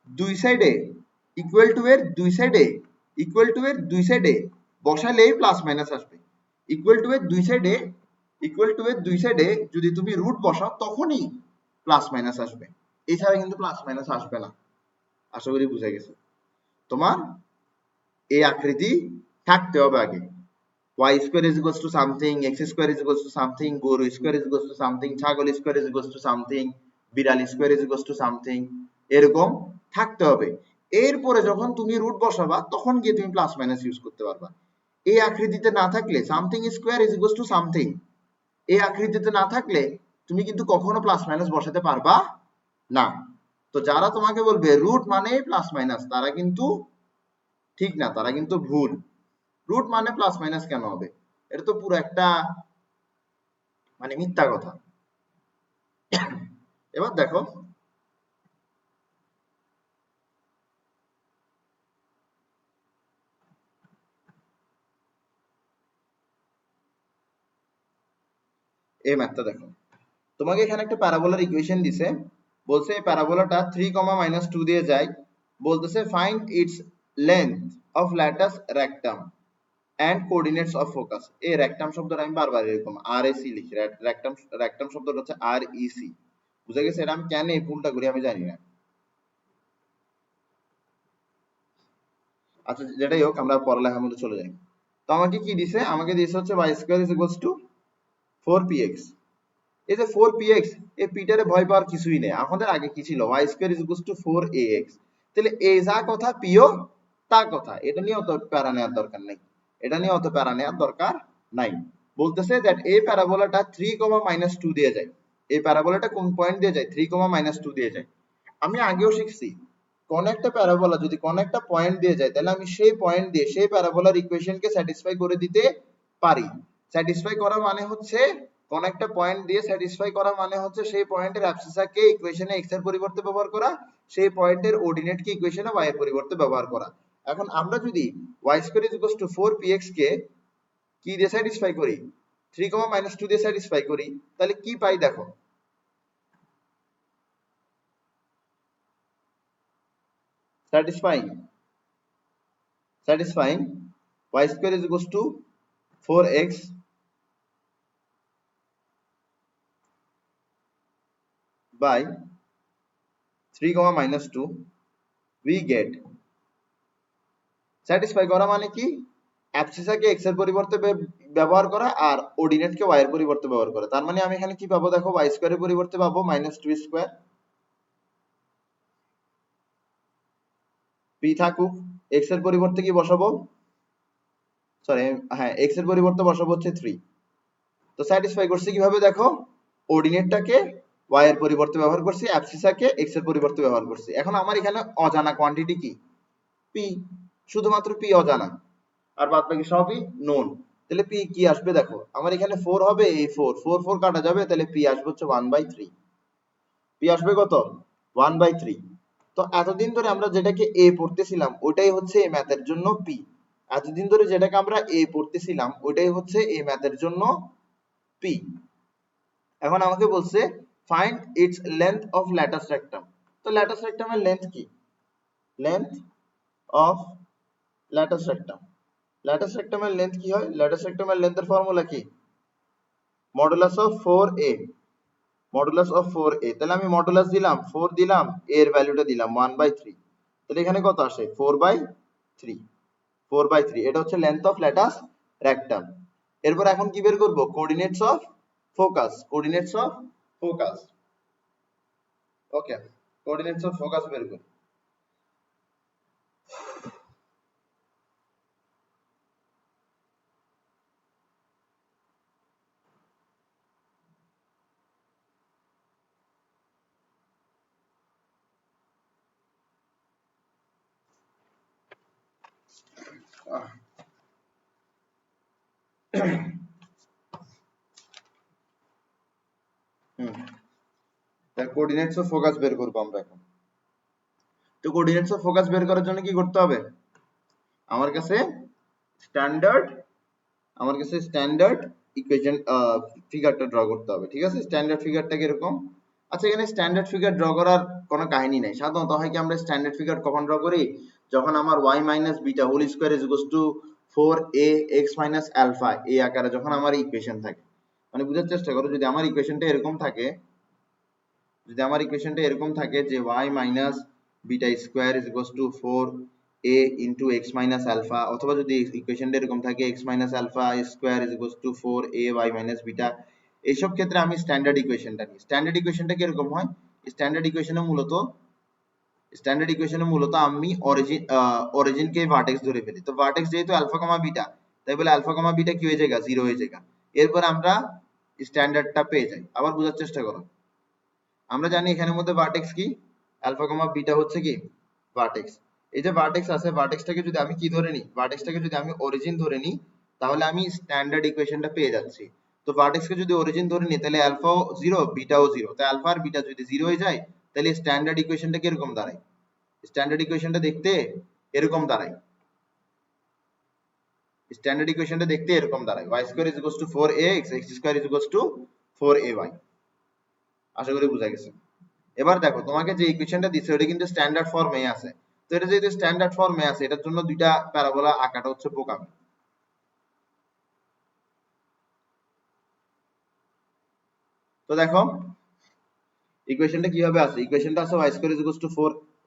দুই সাইডে বসালেই প্লাস মাইনাস আসবে। ইকুয়াল টু এর দুই সাইডে যদি তুমি রুট বসাও তখনই প্লাস মাইনাস আসবে, এছাড়া কিন্তু প্লাস মাইনাস আসবে না। আশা করি বুঝে গেছে। তোমার এই আকৃতি থাকতে হবে আগে, y square is equals to something, x square is equals to something, গরু square is equals to something, ছাগল square is equals to something, বিড়াল square is equals to something, এরকম থাকতে হবে। এরপরে যখন তুমি রুট বসাবা তখন গিয়ে তুমি প্লাস মাইনাস ইউজ করতে পারবা। এই আকৃতিতে না থাকলে something square is equals to something, এই আকৃতিতে না থাকলে তুমি কিন্তু কখনো প্লাস মাইনাস বসাতে পারবা না। তো যারা তোমাকে বলবে রুট মানে প্লাস মাইনাস, তারা কিন্তু ঠিক না, তারা কিন্তু ভুল। রুট মানে প্লাস মাইনাস কেন হবে, এটা তো পুরো একটা মানে মিথ্যা কথা। এবার দেখো এই ম্যাথটা দেখো, তোমাকে এখানে একটা প্যারাবোলার ইকুয়েশন দিছে, বলছে এই প্যারাবোলাটা 3, -2 দিয়ে যায়, বলতেছে find its length of latus rectum and coordinates of focus. এই রেক্টাম শব্দটা আমি বারবার এরকম RAC লিখি, রেক্টাম শব্দটা হচ্ছে REC। বুঝে গেছে? এটা আমি কেন এই ভুলটা করি আমি জানি না। আচ্ছা যেটাই হোক, আমরা পড়ালেখার মধ্যে চলে যাই। তো আমাকে কি দিছে, আমাকে দিছে হচ্ছে y square is equals two 4px। এই যে 4px, এই পিটারে ভয় পাওয়ার কিছুই নেই, আমাদের আগে কি ছিল, y square is equals to 4ax। তাহলে এই যা কথা পিও তা কথা, এটা নিয়ে অত প্যারা নেওয়ার দরকার নাই, এটা নিয়ে অত প্যারা নেওয়ার দরকার নাই। বলতেছে দ্যাট এই প্যারাবোলাটা 3, -2 দিয়ে যায়। এই প্যারাবোলাটা কোন পয়েন্ট দিয়ে যায়, 3, -2 দিয়ে যায়। আমি আগেও শিখছি কোন একটা প্যারাবোলা যদি কোন একটা পয়েন্ট দিয়ে যায় তাহলে আমি সেই পয়েন্ট দিয়ে সেই প্যারাবোলার ইকুয়েশনকে স্যাটিসফাই করে দিতে পারি। স্যাটিসফাই করা মানে হচ্ছে কোন একটা পয়েন্ট দিয়ে স্যাটিসফাই করা মানে হচ্ছে সেই পয়েন্টের অ্যাবসিসাকে ইকুয়েশনে x এর পরিবর্তে ব্যবহার করা, সেই পয়েন্টের অর্ডিনেটকে ইকুয়েশনে y এর পরিবর্তে ব্যবহার করা। এখন আমরা যদি y square is equals two 4px কে কি দিয়ে স্যাটিসফাই করি, 3, -2 দিয়ে স্যাটিসফাই করি, তাহলে কি পাই দেখো, satisfying y square is equals to 4x by 3, -2 we get satisfy করা মানে কি অ্যাবসিসাকে এক্স এর পরিবর্তে ব্যবহার করা আর অর্ডিনেটকে ওয়াই এর পরিবর্তে ব্যবহার করা। তার মানে আমি এখানে কি পাবো দেখো, ওয়াই স্কয়ারের পরিবর্তে পাবো -2 স্কয়ার। পি থাকুক, এক্স এর পরিবর্তে কি বসাবো, সরি হ্যাঁ এক্স এর পরিবর্তে বসাবো হচ্ছে 3। তো স্যাটিসফাই করছি কিভাবে দেখো, অর্ডিনেটটাকে ওয়াই এর পরিবর্তে ব্যবহার করছি, অ্যাবসিসাকে এক্স এর পরিবর্তে ব্যবহার করছি। এখন আমার এখানে অজানা কোয়ান্টিটি কি, পি, শুধুমাত্র পি অজানা আর বাদ বাকি সবই নোন। তাহলে পি কি আসবে দেখো, আমার এখানে 4 হবে, এই 4 4 4 কাটা যাবে, তাহলে পি আসবে হচ্ছে 1/3। পি আসবে কত, 1/3। তো এতদিন ধরে আমরা যেটাকে এ পড়তেছিলাম ওটাই হচ্ছে এই ম্যাথের জন্য পি। এতদিন ধরে যেটাকে আমরা এ পড়তেছিলাম ওটাই হচ্ছে এই ম্যাথের জন্য পি। এখন আমাকে বলছে find its length of latus rectum. তো ল্যাটাস রেক্টামের লেন্থ কি, length of latus rectum, latus রেক্টামের লেন্থ কি হয়, ল্যাটাস রেক্টামের লেন্থের ফর্মুলা কি, modulus of 4a, modulus of 4a। তাহলে আমি মডুলাস দিলাম 4 দিলাম, a এর ভ্যালুটা দিলাম 1/3, তাহলে এখানে কত আসে 4/3, 4/3। এটা হচ্ছে লেন্থ অফ ল্যাটাস রেক্টাম। এরপর এখন কি বের করব, coordinates of focus, coordinates of focus. Okay, coordinates of focus বের করি। কোঅর্ডিনেটস অফ ফোকাস বের করব আমরা এখন। তো কোঅর্ডিনেটস অফ ফোকাস বের করার জন্য কি করতে হবে, আমার কাছে স্ট্যান্ডার্ড, আমার কাছে স্ট্যান্ডার্ড ইকুয়েশন ফিগারটা ড্র করতে হবে। ঠিক আছে, স্ট্যান্ডার্ড ফিগারটা কিরকম, আচ্ছা এখানে স্ট্যান্ডার্ড ফিগার ড্র করার কোনো কাহিনী নাই। সাধারণত হয় কি আমরা স্ট্যান্ডার্ড ফিগার কখন ড্র করি, যখন আমার y minus beta whole square is equals to 4ax minus alpha এই আকারে যখন আমার ইকুয়েশন থাকে। মানে বুঝার চেষ্টা করো, যদি আমার ইকুয়েশনটা এরকম থাকে, যদি আমার ইকুয়েশনটা এরকম থাকে যে y minus beta square is equals to 4a into x minus alpha, অথবা যদি ইকুয়েশনটা এরকম থাকে x minus alpha square is equals to 4ay minus beta, এইসব ক্ষেত্রে আমি স্ট্যান্ডার্ড ইকুয়েশনটা নিই। স্ট্যান্ডার্ড ইকুয়েশনটা কিরকম হয়, স্ট্যান্ডার্ড ইকুয়েশনে মূলত আমি অরিজিনকে ভার্টেক্স ধরে ফেলি। তো ভার্টেক্স যেহেতু আলফা কমা বিটা, তাই বলে আলফা কমা বিটা কি হয়ে যায়, 0 হয়ে যায়। এরপর আমরা স্ট্যান্ডার্ডটা পেয়ে যাই। আবার বোঝার চেষ্টা করো, আমরা জানি এখানের মধ্যে ভার্টেক্স কি, আলফা কমা বিটা হচ্ছে কি ভার্টেক্স। এই যে ভার্টেক্স আছে, ভার্টেক্সটাকে যদি আমি কি ধরে নিই, ভার্টেক্সটাকে যদি আমি অরিজিন ধরে নিই, তাহলে আমি স্ট্যান্ডার্ড ইকুয়েশনটা পেয়ে যাচ্ছি। তো ভার্টেক্সকে যদি অরিজিন ধরে নিই, তাহলে আলফাও 0 বিটাও 0, তাই আলফা আর বিটা যদি 0 হয়ে যায়, তাহলে স্ট্যান্ডার্ড ইকুয়েশনটা কিরকম দাঁড়ায়, স্ট্যান্ডার্ড ইকুয়েশনটা দেখতে এরকম দাঁড়ায়, স্ট্যান্ডার্ড ইকুয়েশনটা দেখতে এরকম দাঁড়ায়, y square is equals to 4ax, x square is equals to 4ay। আশা করি বুঝা গেছে। এবার দেখো তোমাকে যে ইকুয়েশনটা দিছে ওটা কিন্তু স্ট্যান্ডার্ড ফর্মে আছে। তো এটা যেহেতু স্ট্যান্ডার্ড ফর্মে আছে, এটার জন্য দুইটা প্যারাবোলা আঁকাটা হচ্ছে বোকামি। তো দেখো ইকুয়েশনটা কিভাবে আছে, ইকুয়েশনটা আছে y square is equals two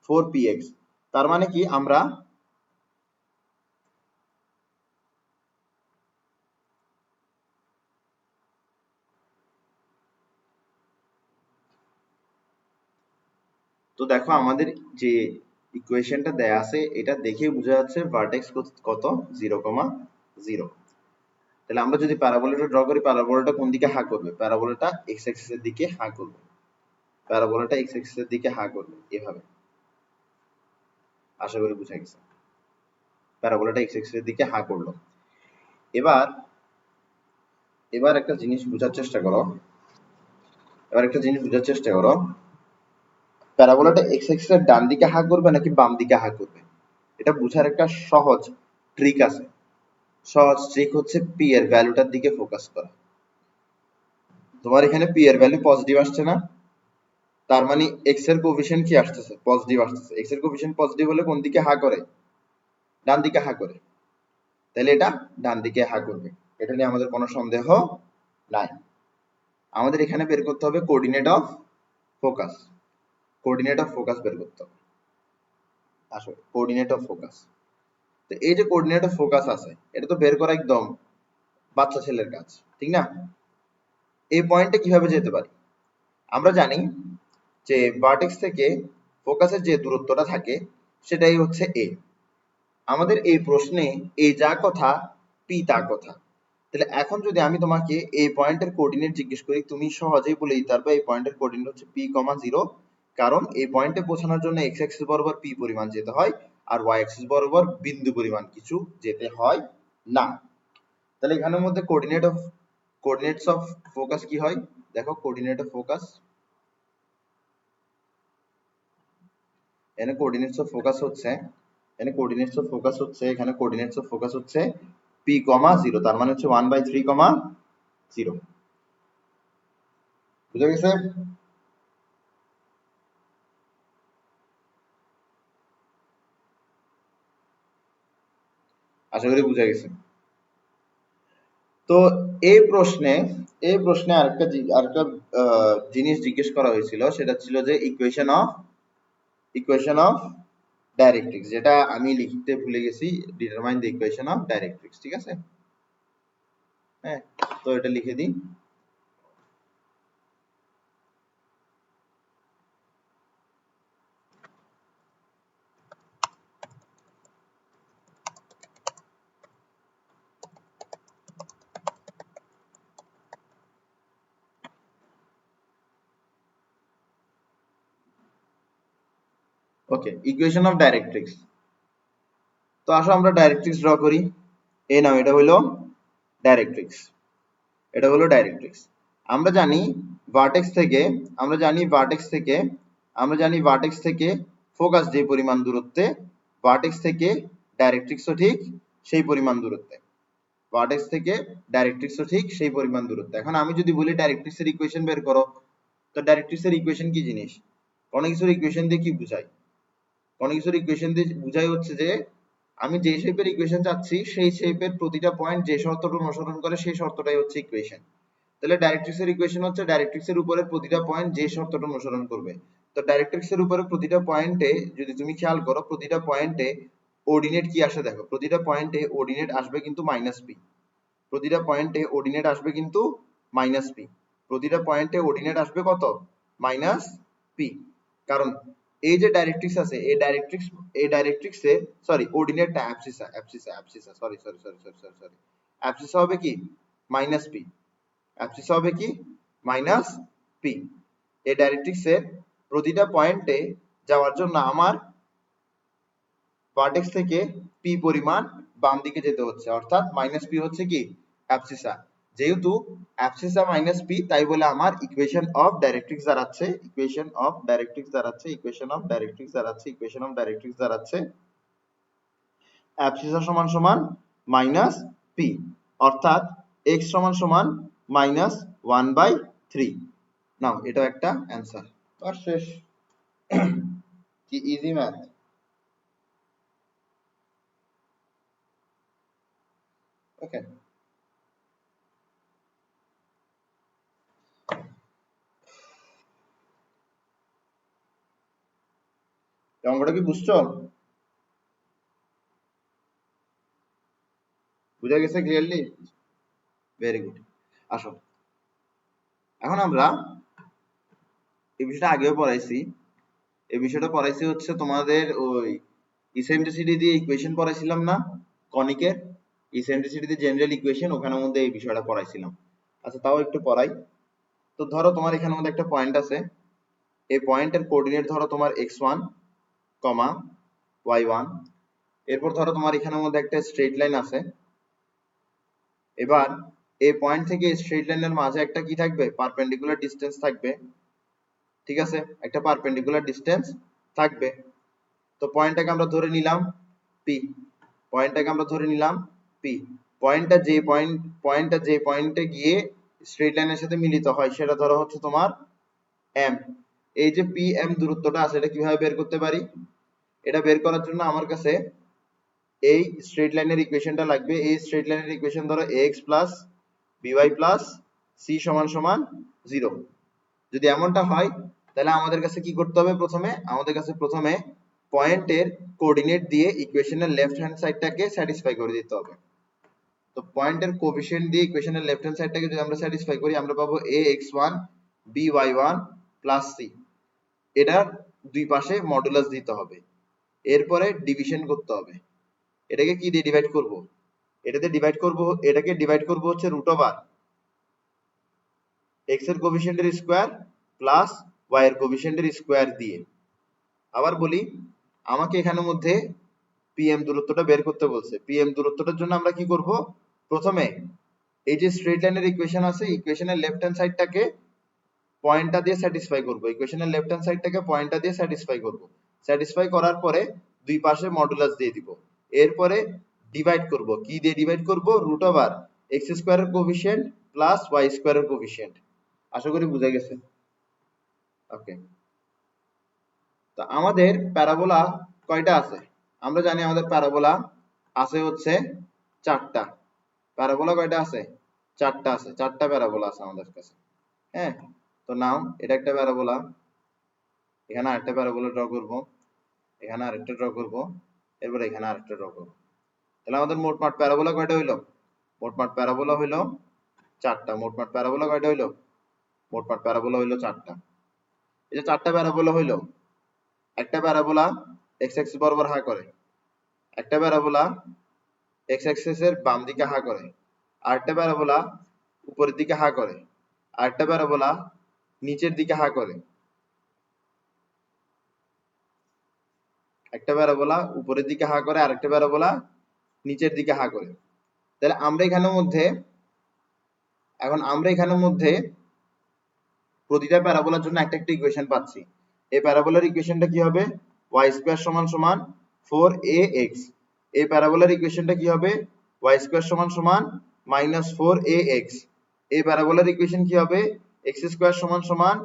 4px। তার মানে কি আমরা তো দেখো আমাদের যে ইকুয়েশনটা দেয়া আছে এটা দেখে বোঝা যাচ্ছে ভার্টেক্স কত 0,0। তাহলে আমরা যদি প্যারাবোলাটা ড্র করি, প্যারাবোলাটা কোন দিকে হা করবে, প্যারাবোলাটা x অ্যাক্সিস এর দিকে হা করবে, প্যারাবোলাটা x অ্যাক্সিস এর দিকে হা করবে এভাবে। আশা করি বুঝা গেছে, প্যারাবোলাটা x অ্যাক্সিস এর দিকে হা করলো। এবার এবার একটা জিনিস বোঝার চেষ্টা করো, প্যারাবোলাটা x অ্যাক্সিস এর ডান দিকে হা করবে নাকি বাম দিকে হা করবে, এটা বোঝার একটা সহজ ট্রিক আছে। সহজ ট্রিক হচ্ছে p এর ভ্যালুটার দিকে ফোকাস করা। তোমার এখানে p এর ভ্যালু পজিটিভ আসছে না, তার মানে x এর কোএফিসিয়েন্ট কি আসতেছে, পজিটিভ আসতেছে। x এর কোএফিসিয়েন্ট পজিটিভ হলে কোন দিকে হা করে, ডান দিকে হা করে, তাহলে এটা ডান দিকে হা করবে, এটা নিয়ে আমাদের কোনো সন্দেহ নাই। আমাদের এখানে বের করতে হবে coordinate of focus, coordinate of focus বের করতে হবে। আসো কোঅর্ডিনেট অফ ফোকাস। তো এই যে কোঅর্ডিনেট অফ ফোকাস আছে, এটা তো বের করা একদম বাচ্চা ছেলের কাজ, ঠিক না? এই পয়েন্টে কিভাবে যেতে পারি? আমরা জানি যে ভার্টেক্স থেকে ফোকাসের যে দূরত্বটা থাকে সেটাই হচ্ছে এ। আমাদের এই প্রশ্নে এ যা কথা পি তা কথা। তাহলে এখন যদি আমি তোমাকে এই পয়েন্টের কোঅর্ডিনেট জিজ্ঞেস করি, তুমি সহজেই বলে দিতে পারবে এই পয়েন্টের কোঅর্ডিনেট হচ্ছে পি কমা 0, কারণ এই পয়েন্টে পৌঁছানোর জন্য এক্স অ্যাক্সিস বরাবর পি পরিমাণ যেতে হয়, আর ওয়াই অ্যাক্সিস বরাবর বিন্দু পরিমাণ কিছু যেতে হয় না। তাহলে এখানের মধ্যে কোঅর্ডিনেটস অফ ফোকাস কি হয়? দেখো কোঅর্ডিনেট অফ ফোকাস, এখানে কোঅর্ডিনেটস অফ ফোকাস হচ্ছে এখানে কোঅর্ডিনেটস অফ ফোকাস হচ্ছে এখানে কোঅর্ডিনেটস অফ ফোকাস হচ্ছে পি কমা 0, তার মানে হচ্ছে 1/3 কমা 0। বুঝা গেছে? আশা করি বুঝা গেছে। তো এই প্রশ্নে আরেকটা জিনিস জিজ্ঞেস করা হয়েছিল, সেটা ছিল যে ইকুয়েশন অফ ডাইরেক্ট্রিক্স, যেটা আমি লিখতে ভুলে গেছি, determine the equation of directrix, ঠিক আছে? হ্যাঁ, তো এটা লিখে দিই। ওকে, ইকুয়েশন অফ ডাইরেক্ট্রিক্স। তো আসো আমরা ডাইরেক্ট্রিক্স ড্র করি। এই নাও, এটা হলো ডাইরেক্ট্রিক্স, এটা হলো ডাইরেক্ট্রিক্স। আমরা জানি ভার্টেক্স থেকে আমরা জানি ভার্টেক্স থেকে ফোকাস যে পরিমাণ দূরত্বে, ভার্টেক্স থেকে ডাইরেক্ট্রিক্সও ঠিক সেই পরিমাণ দূরত্বে, ভার্টেক্স থেকে ডাইরেক্ট্রিক্সও ঠিক সেই পরিমাণ দূরত্বে। এখন আমি যদি বলি ডাইরেক্ট্রিক্সের ইকুয়েশন বের করো, তো ডাইরেক্ট্রিক্সের ইকুয়েশন কি জিনিস? কোনো কিছুর ইকুয়েশন দিয়ে কি বুঝাই? কোনো কিছুর ইকুয়েশন দিয়ে বুঝাই হচ্ছে যে আমি যে শেপের ইকুয়েশন চাচ্ছি সেই শেপের প্রতিটা পয়েন্ট যে শর্তটা অনুসরণ করে সেই শর্তটাই হচ্ছে ইকুয়েশন। তাহলে ডাইরেক্ট্রিক্সের ইকুয়েশন হচ্ছে ডাইরেক্ট্রিক্সের উপরে প্রতিটা পয়েন্ট যে শর্তটা অনুসরণ করবে। তো ডাইরেক্ট্রিক্সের উপরে প্রতিটা পয়েন্টে যদি তুমি খেয়াল করো, প্রতিটা পয়েন্টে অর্ডিনেট কি আসে দেখো, প্রতিটা পয়েন্টে অর্ডিনেট আসবে কিন্তু মাইনাস পি, প্রতিটা পয়েন্টে অর্ডিনেট আসবে কিন্তু মাইনাস পি, প্রতিটা পয়েন্টে অর্ডিনেট আসবে কত? Minus P. কারণ এই যে ডাইরেক্ট্রিক্স আছে, এই ডাইরেক্ট্রিক্সে সরি অর্ডিনেটটা অ্যাবসিসা সরি অ্যাবসিসা হবে কি মাইনাস পি, অ্যাবসিসা হবে কি মাইনাস পি। এই ডাইরেক্ট্রিক্সের প্রতিটা পয়েন্টে যাওয়ার জন্য আমার ভার্টেক্স থেকে পি পরিমাণ বাম দিকে যেতে হচ্ছে, অর্থাৎ মাইনাস পি হচ্ছে কি অ্যাবসিসা। যেহেতু অ্যাবসিসা মাইনাস পি, তাই বলে আমার ইকুয়েশন অফ ডাইরেক্ট্রিক্স দাঁড়াচ্ছে অ্যাবসিসা সমান সমান মাইনাস পি, অর্থাৎ এক্স সমান সমান মাইনাস 1/3। নাও এটাও একটা অ্যান্সার। আর শেষ, কি ইজি ম্যাথ। ওকে, অঙ্কটা কি বুঝছো? বুঝা গেছে ক্লিয়ারলি? Very good. আসো, এখন আমরা এই বিষয়টা আগেও পড়াইছি, এই বিষয়টা পড়াইছি হচ্ছে তোমাদের ওই ইসেন্ট্রিসিটি দিয়ে ইকুয়েশন পড়াইছিলাম না, কনিকের ইসেন্ট্রিসিটি দিয়ে জেনারেল ইকুয়েশন, ওখানের মধ্যে এই বিষয়টা পড়াইছিলাম। আচ্ছা তাও একটু পড়াই। তো ধরো তোমার এখানের মধ্যে একটা পয়েন্ট আছে, এই পয়েন্টের কোঅর্ডিনেট ধরো তোমার x1, y1। এরপর ধরো তোমার এখানের মধ্যে একটা স্ট্রেট লাইন আছে। এবার এই পয়েন্ট থেকে স্ট্রেট লাইনের মাঝে একটা কি থাকবে? পারপেন্ডিকুলার ডিসটেন্স থাকবে, ঠিক আছে? একটা পারপেন্ডিকুলার ডিসটেন্স থাকবে। তো পয়েন্টটাকে আমরা ধরে নিলাম পি, পয়েন্টটাকে আমরা ধরে নিলাম পি। পয়েন্টটা যে পয়েন্টে গিয়ে স্ট্রেট লাইনের সাথে মিলিত হয় সেটা ধরো হচ্ছে তোমার এম। এই যে পি এম দূরত্বটা আছে, এটা কিভাবে বের করতে পারি? এটা বের করার জন্য আমার কাছে এই স্ট্রেট লাইনের ইকুয়েশনটা লাগবে। এই স্ট্রেট লাইনের ইকুয়েশন ধরো ax plus by plus c সমান সমান 0। যদি এমনটা হয় তাহলে আমাদের কাছে কি করতে হবে? আমাদের কাছে প্রথমে পয়েন্টের কোঅর্ডিনেট দিয়ে ইকুয়েশনের লেফট হ্যান্ড সাইডটাকে স্যাটিসফাই করে দিতে হবে। তো পয়েন্টের কোএফিসিয়েন্ট দিয়ে ইকুয়েশনের লেফট হ্যান্ড সাইডটাকে যদি আমরা স্যাটিসফাই করি আমরা পাবো ax1 by1 প্লাস c। এটার দুই পাশে মডুলাস দিতে হবে, এরপরে ডিভিশন করতে হবে। এটাকে কি দিয়ে ডিভাইড করব? এটাকে ডিভাইড করব হচ্ছে রুট ওভার x এর কোএফিসিয়েন্টের স্কয়ার প্লাস y এর কোএফিসিয়েন্টের স্কয়ার দিয়ে। আবার বলি, আমাকে এখানের মধ্যে পিএম দূরত্বটা বের করতে বলছে। পিএম দূরত্বটার জন্য আমরা কি করব? প্রথমে এই যে স্ট্রেট লাইনের ইকুয়েশন আছে, ইকুয়েশনের লেফট হ্যান্ড সাইডটাকে পয়েন্টটা দিয়ে স্যাটিসফাই করব। ইকুয়েশনের লেফট হ্যান্ড সাইডটাকে পয়েন্টটা দিয়ে স্যাটিসফাই করব। স্যাটিসফাই করার পরে দুই পাশে মডুলাস দিয়ে দিব। এরপরে ডিভাইড করব। কি দিয়ে ডিভাইড করব? রুট ওভার x স্কয়ারের কোএফিসিয়েন্ট প্লাস y স্কয়ারের কোএফিসিয়েন্ট। আশা করি বুঝা গেছে। ওকে, তো আমাদের প্যারাবোলা কয়টা আছে? আমরা জানি আমাদের প্যারাবোলা আছে হচ্ছে চারটা। প্যারাবোলা কয়টা আছে? চারটা আছে। চারটা প্যারাবোলা আছে আমাদের কাছে। হ্যাঁ, তো নাও এটা একটা প্যারাবোলা, এখানে আরেকটা প্যারাবোলা ড্র করব, এখানে আরেকটা ড্র করব, এরপর এখানে আরেকটা ড্র করব। তাহলে আমাদের মোটমাট প্যারাবোলা কয়টা হইলো? মোটমাট প্যারাবোলা হইলো চারটা। মোটমাট প্যারাবোলা কয়টা হইলো? মোটমাট প্যারাবোলা হইলো চারটা। এই যে চারটা প্যারাবোলা হইলো, একটা প্যারাবোলা x অ্যাক্সিস বরাবর হা করে, একটা প্যারাবোলা x অ্যাক্সিস এর বাম দিকে হা করে, আরেকটা প্যারাবোলা উপরের দিকে হা করে, আরেকটা প্যারাবোলা নিচের দিকে হা করে, একটা প্যারাবোলা উপরের দিকে হা করে, আরেকটা প্যারাবোলা নিচের দিকে হা করে। তাহলে আমরা এখানের মধ্যে প্রতিটা প্যারাবোলার জন্য একটা একটা ইকুয়েশন পাচ্ছি। এই প্যারাবোলার ইকুয়েশনটা কি হবে? y স্কয়ার সমান সমান 4ax। এই প্যারাবোলার ইকুয়েশনটা কি হবে? y স্কয়ার সমান সমান -4ax। এই প্যারাবোলার ইকুয়েশন কি হবে? x স্কয়ার সমান সমান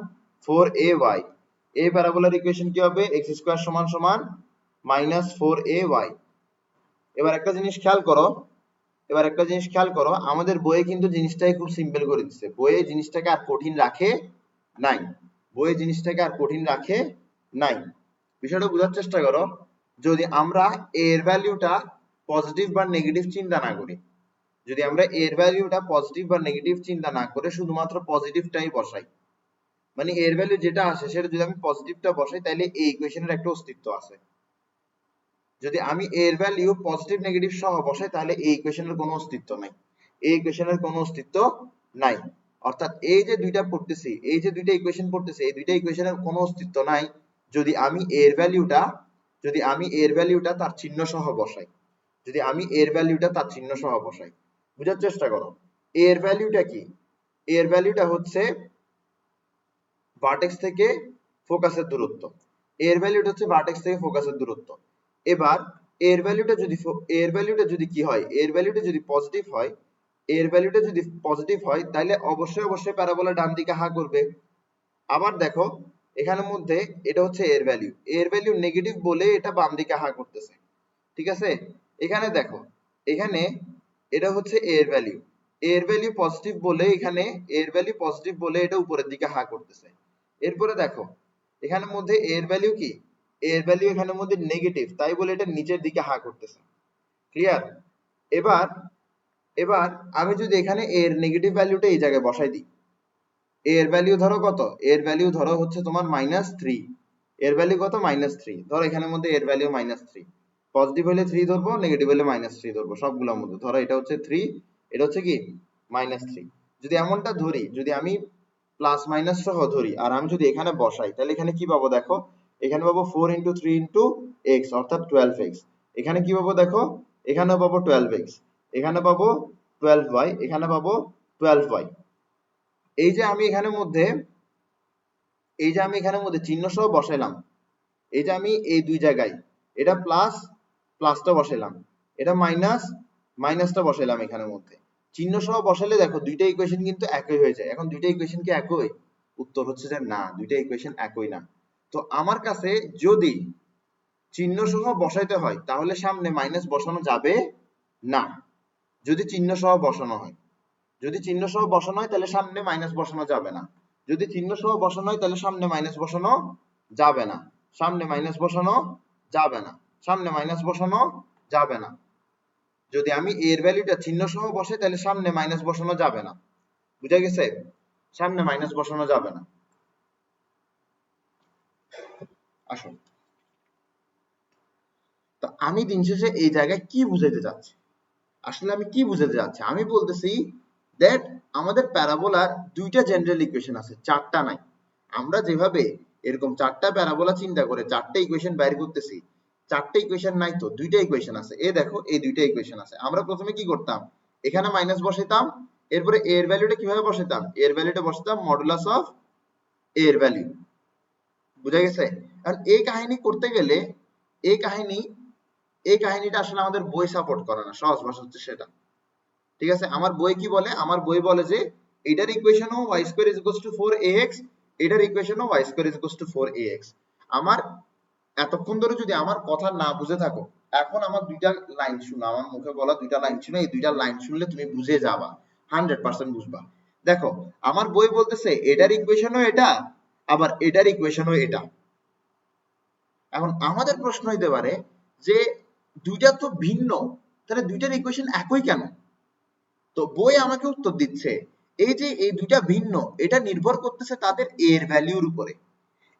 4ay। এই প্যারাবোলার ইকুয়েশন কি হবে? x স্কয়ার সমান সমান -4ay। এবার একটা জিনিস খেয়াল করো, আমাদের বইয়ে কিন্তু জিনিসটাকে খুব সিম্পল করে দিচ্ছে। বইয়ে জিনিসটাকে আর কঠিন রাখে নাই। বিষয়টা বোঝার চেষ্টা করো। যদি আমরা a এর ভ্যালুটা পজিটিভ বা নেগেটিভ চিন্তা না করে শুধুমাত্র পজিটিভটাই বসাই, মানে a এর ভ্যালু যেটা আসে সেটা যদি আমি পজিটিভটা বসাই, তাহলে এই ইকুয়েশনের একটা অস্তিত্ব আছে। যদি আমি a এর ভ্যালু পজিটিভ নেগেটিভ সহ বসাই, তাহলে এই ইকুয়েশনের কোনো অস্তিত্ব নাই। অর্থাৎ এই যে দুইটা ইকুয়েশন পড়তেছি, এই দুইটা ইকুয়েশনের কোনো অস্তিত্ব নাই যদি আমি a এর ভ্যালুটা তার চিহ্ন সহ বসাই। বুঝার চেষ্টা করো, a এর ভ্যালুটা কি? a এর ভ্যালুটা হচ্ছে ভার্টেক্স থেকে ফোকাসের দূরত্ব। এবার এর ভ্যালুটা যদি কি হয়? এর ভ্যালুটা যদি পজিটিভ হয় তাহলে অবশ্যই প্যারাবোলা ডান দিকে হা করবে। আবার দেখো এখানের মধ্যে এটা হচ্ছে এর ভ্যালু নেগেটিভ বলে এটা বাম দিকে হা করতেছে। ঠিক আছে, এখানে দেখো, এখানে এটা হচ্ছে এর ভ্যালু পজিটিভ বলে এটা উপরের দিকে হা করতেছে। এরপরে দেখো এখানের মধ্যে এর ভ্যালু কি? এর ভ্যালু এখানের মধ্যে নেগেটিভ, তাই বলে এটা নিচের দিকে হা করতেছে। ক্লিয়ার? এবার আমি যদি এখানে এর নেগেটিভ ভ্যালুটা এই জায়গায় বসাই দিই, এর ভ্যালু ধরো কত? এর ভ্যালু ধরো হচ্ছে তোমার -3। এর ভ্যালু কত? -3। ধরো এখানের মধ্যে এর ভ্যালু -3। পজিটিভ হলে 3 ধরবো, নেগেটিভ হলে -3 ধরবো, সবগুলোর মধ্যে। ধরো এটা হচ্ছে 3, এটা হচ্ছে কি -3। যদি এমনটা ধরি, যদি আমি প্লাস মাইনাস সহ ধরি আর আমি যদি এখানে বসাই, তাহলে এখানে কি পাবো? দেখো এখানে পাবো 4 × 3 × x অর্থাৎ 12x। এখানে কি পাবো? দেখো এখানেও পাবো 12x, এখানে পাবো 12y, এখানে পাবো 12y। এই যে আমি এখানের মধ্যে চিহ্ন সহ বসাইলাম, এই যে আমি এই দুই জায়গায় এটা প্লাসটা বসাইলাম, এটা মাইনাসটা বসাইলাম এখানের মধ্যে চিহ্ন সহ বসালে দেখো দুইটা ইকুয়েশন কিন্তু একই হয়ে যায়। এখন দুইটা ইকুয়েশন কি একই? উত্তর হচ্ছে যে না, দুইটা ইকুয়েশন একই না। তো আমার কাছে যদি চিহ্ন সহ বসাইতে হয় তাহলে সামনে মাইনাস বসানো যাবে না। যদি চিহ্ন সহ বসানো হয় তাহলে সামনে মাইনাস বসানো যাবে না। যদি চিহ্ন সহ বসানো হয় তাহলে সামনে মাইনাস বসানো যাবে না। যাবে না, সামনে মাইনাস বসানো যাবে না। যদি আমি এর ভ্যালুটা চিহ্ন সহ বসে তাহলে সামনে মাইনাস বসানো যাবে না, বুঝা গেছে? সামনে মাইনাস বসানো যাবে না। আসুন, তো আমি দিন শেষে এই জায়গায় কি বুঝাইতে চাচ্ছি? আসলে আমি কি বুঝাতে চাচ্ছি? আমি বলতেছি দ্যাট আমাদের প্যারাবোলার দুইটা জেনারেল ইকুয়েশন আছে, চারটা নাই। আমরা যেভাবে এরকম চারটা প্যারাবোলা চিন্তা করে চারটা ইকুয়েশন বাইর করতেছি, চারটা ইকুয়েশন নাই তো, দুইটা ইকুয়েশন আছে। এই দেখো, এই দুইটা ইকুয়েশন আছে। আমরা প্রথমে কি করতাম? এখানে মাইনাস বসাইতাম, এরপরে এর ভ্যালুটা কিভাবে বসাইতাম? এর ভ্যালুটা বসাতাম মডুলাস অফ এর ভ্যালু। বুঝা গেছে? আর এই কাহিনী করতে গেলে এই কাহিনীটা আসলে আমাদের বই সাপোর্ট করে না, সহজ ভাষা হচ্ছে সেটা। ঠিক আছে, আমার বই কি বলে? আমার বই বলে যে এটার ইকুয়েশন ও y square is equals to 4ax, এটার ইকুয়েশন ও y square is equals to 4ax। আমার এতক্ষণ ধরে যদি আমার কথা না বুঝে থাকো, এখন আমার দুইটা লাইন শুনো, আমার মুখে বলা দুইটা লাইন শুনো, এই দুইটা লাইন শুনলে তুমি বুঝে যাবা, 100% বুঝবা। দেখো, আমার বই বলতেছে এটার ইকুয়েশনও এটা, আবার এটার ইকুয়েশনও এটা। এখন আমাদের প্রশ্ন হইতে পারে যে দুইটা তো ভিন্ন, তাহলে দুইটার ইকুয়েশন একই কেন? তো বই আমাকে উত্তর দিচ্ছে এই যে এই দুইটা ভিন্ন, এটা নির্ভর করতেছে তাদের এর ভ্যালুর উপরে।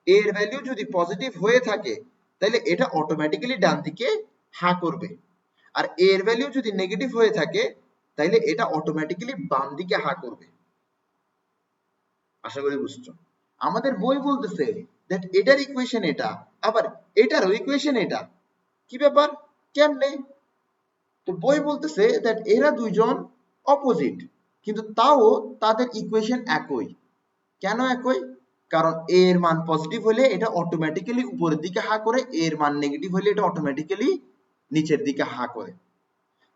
এর ভ্যালু যদি পজিটিভ হয়ে থাকে তাহলে এটা অটোমেটিক্যালি ডান দিকে হা করবে, আর এর ভ্যালু যদি নেগেটিভ হয়ে থাকে তাহলে এটা অটোমেটিক্যালি বাম দিকে হা করবে। আশা করি বুঝছো। আমাদের বই বলতেছে দ্যাট এটার ইকুয়েশন এটা, আবার এটারও ইকুয়েশন এটা। কি ব্যাপার, কেমনে? তো বই বলতেছে দ্যাট এরা দুইজন অপোজিট, কিন্তু তাও তাদের ইকুয়েশন একই। কেন একই? কারণ এ এর মান পজিটিভ হলে এটা অটোমেটিক্যালি উপরের দিকে হা করে, এ এর মান নেগেটিভ হলে এটা অটোমেটিক্যালি নিচের দিকে হা করে।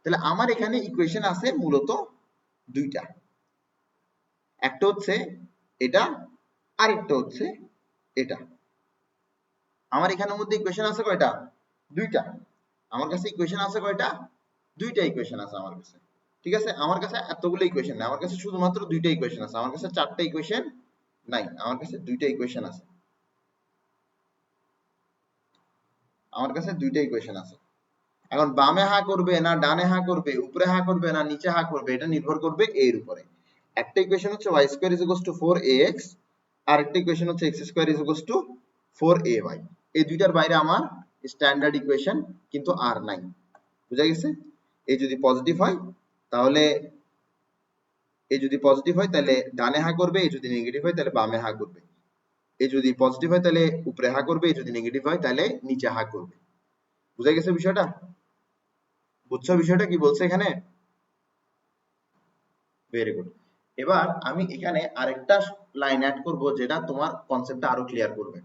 তাহলে আমার এখানে ইকুয়েশন আছে মূলত দুইটা, একটা হচ্ছে এটা, আরেকটা হচ্ছে এটা। আমার এখানের মধ্যে ইকুয়েশন আছে কয়টা? দুইটা। আমার কাছে ইকুয়েশন আছে কয়টা? দুইটা ইকুয়েশন আছে আমার কাছে। ঠিক আছে, আমার কাছে এতগুলো ইকুয়েশন নাই, আমার কাছে শুধুমাত্র দুইটা ইকুয়েশন আছে। আমার কাছে চারটা ইকুয়েশন নাই, আমার কাছে দুইটা ইকুয়েশন আছে। আমার কাছে দুইটা ইকুয়েশন আছে। এখন বামে হা করবে না ডানে হা করবে, উপরে হা করবে না নিচে হা করবে, এটা নির্ভর করবে এর উপরে। একটা ইকুয়েশন হচ্ছে y square is equals to 4ax, আর একটা ইকুয়েশন হচ্ছে x square is equals to 4ay। এই দুইটার বাইরে আমার স্ট্যান্ডার্ড ইকুয়েশন কিন্তু আর নাই। বুঝা গেছে? এই যদি পজিটিভ হয় তাহলে তাহলে ডানে হা করবে, এই যদি নেগেটিভ হয় তাহলে বামে হা করবে। এই যদি পজিটিভ হয় তাহলে উপরে হা করবে, এই যদি নেগেটিভ হয় তাহলে নিচে হা করবে। বুঝা গেছে বিষয়টা? বুঝছো বিষয়টা কি বলছে এখানে? Very good. এবার আমি এখানে আরেকটা লাইন অ্যাড করব যেটা তোমার কনসেপ্টটা আরো ক্লিয়ার করবে।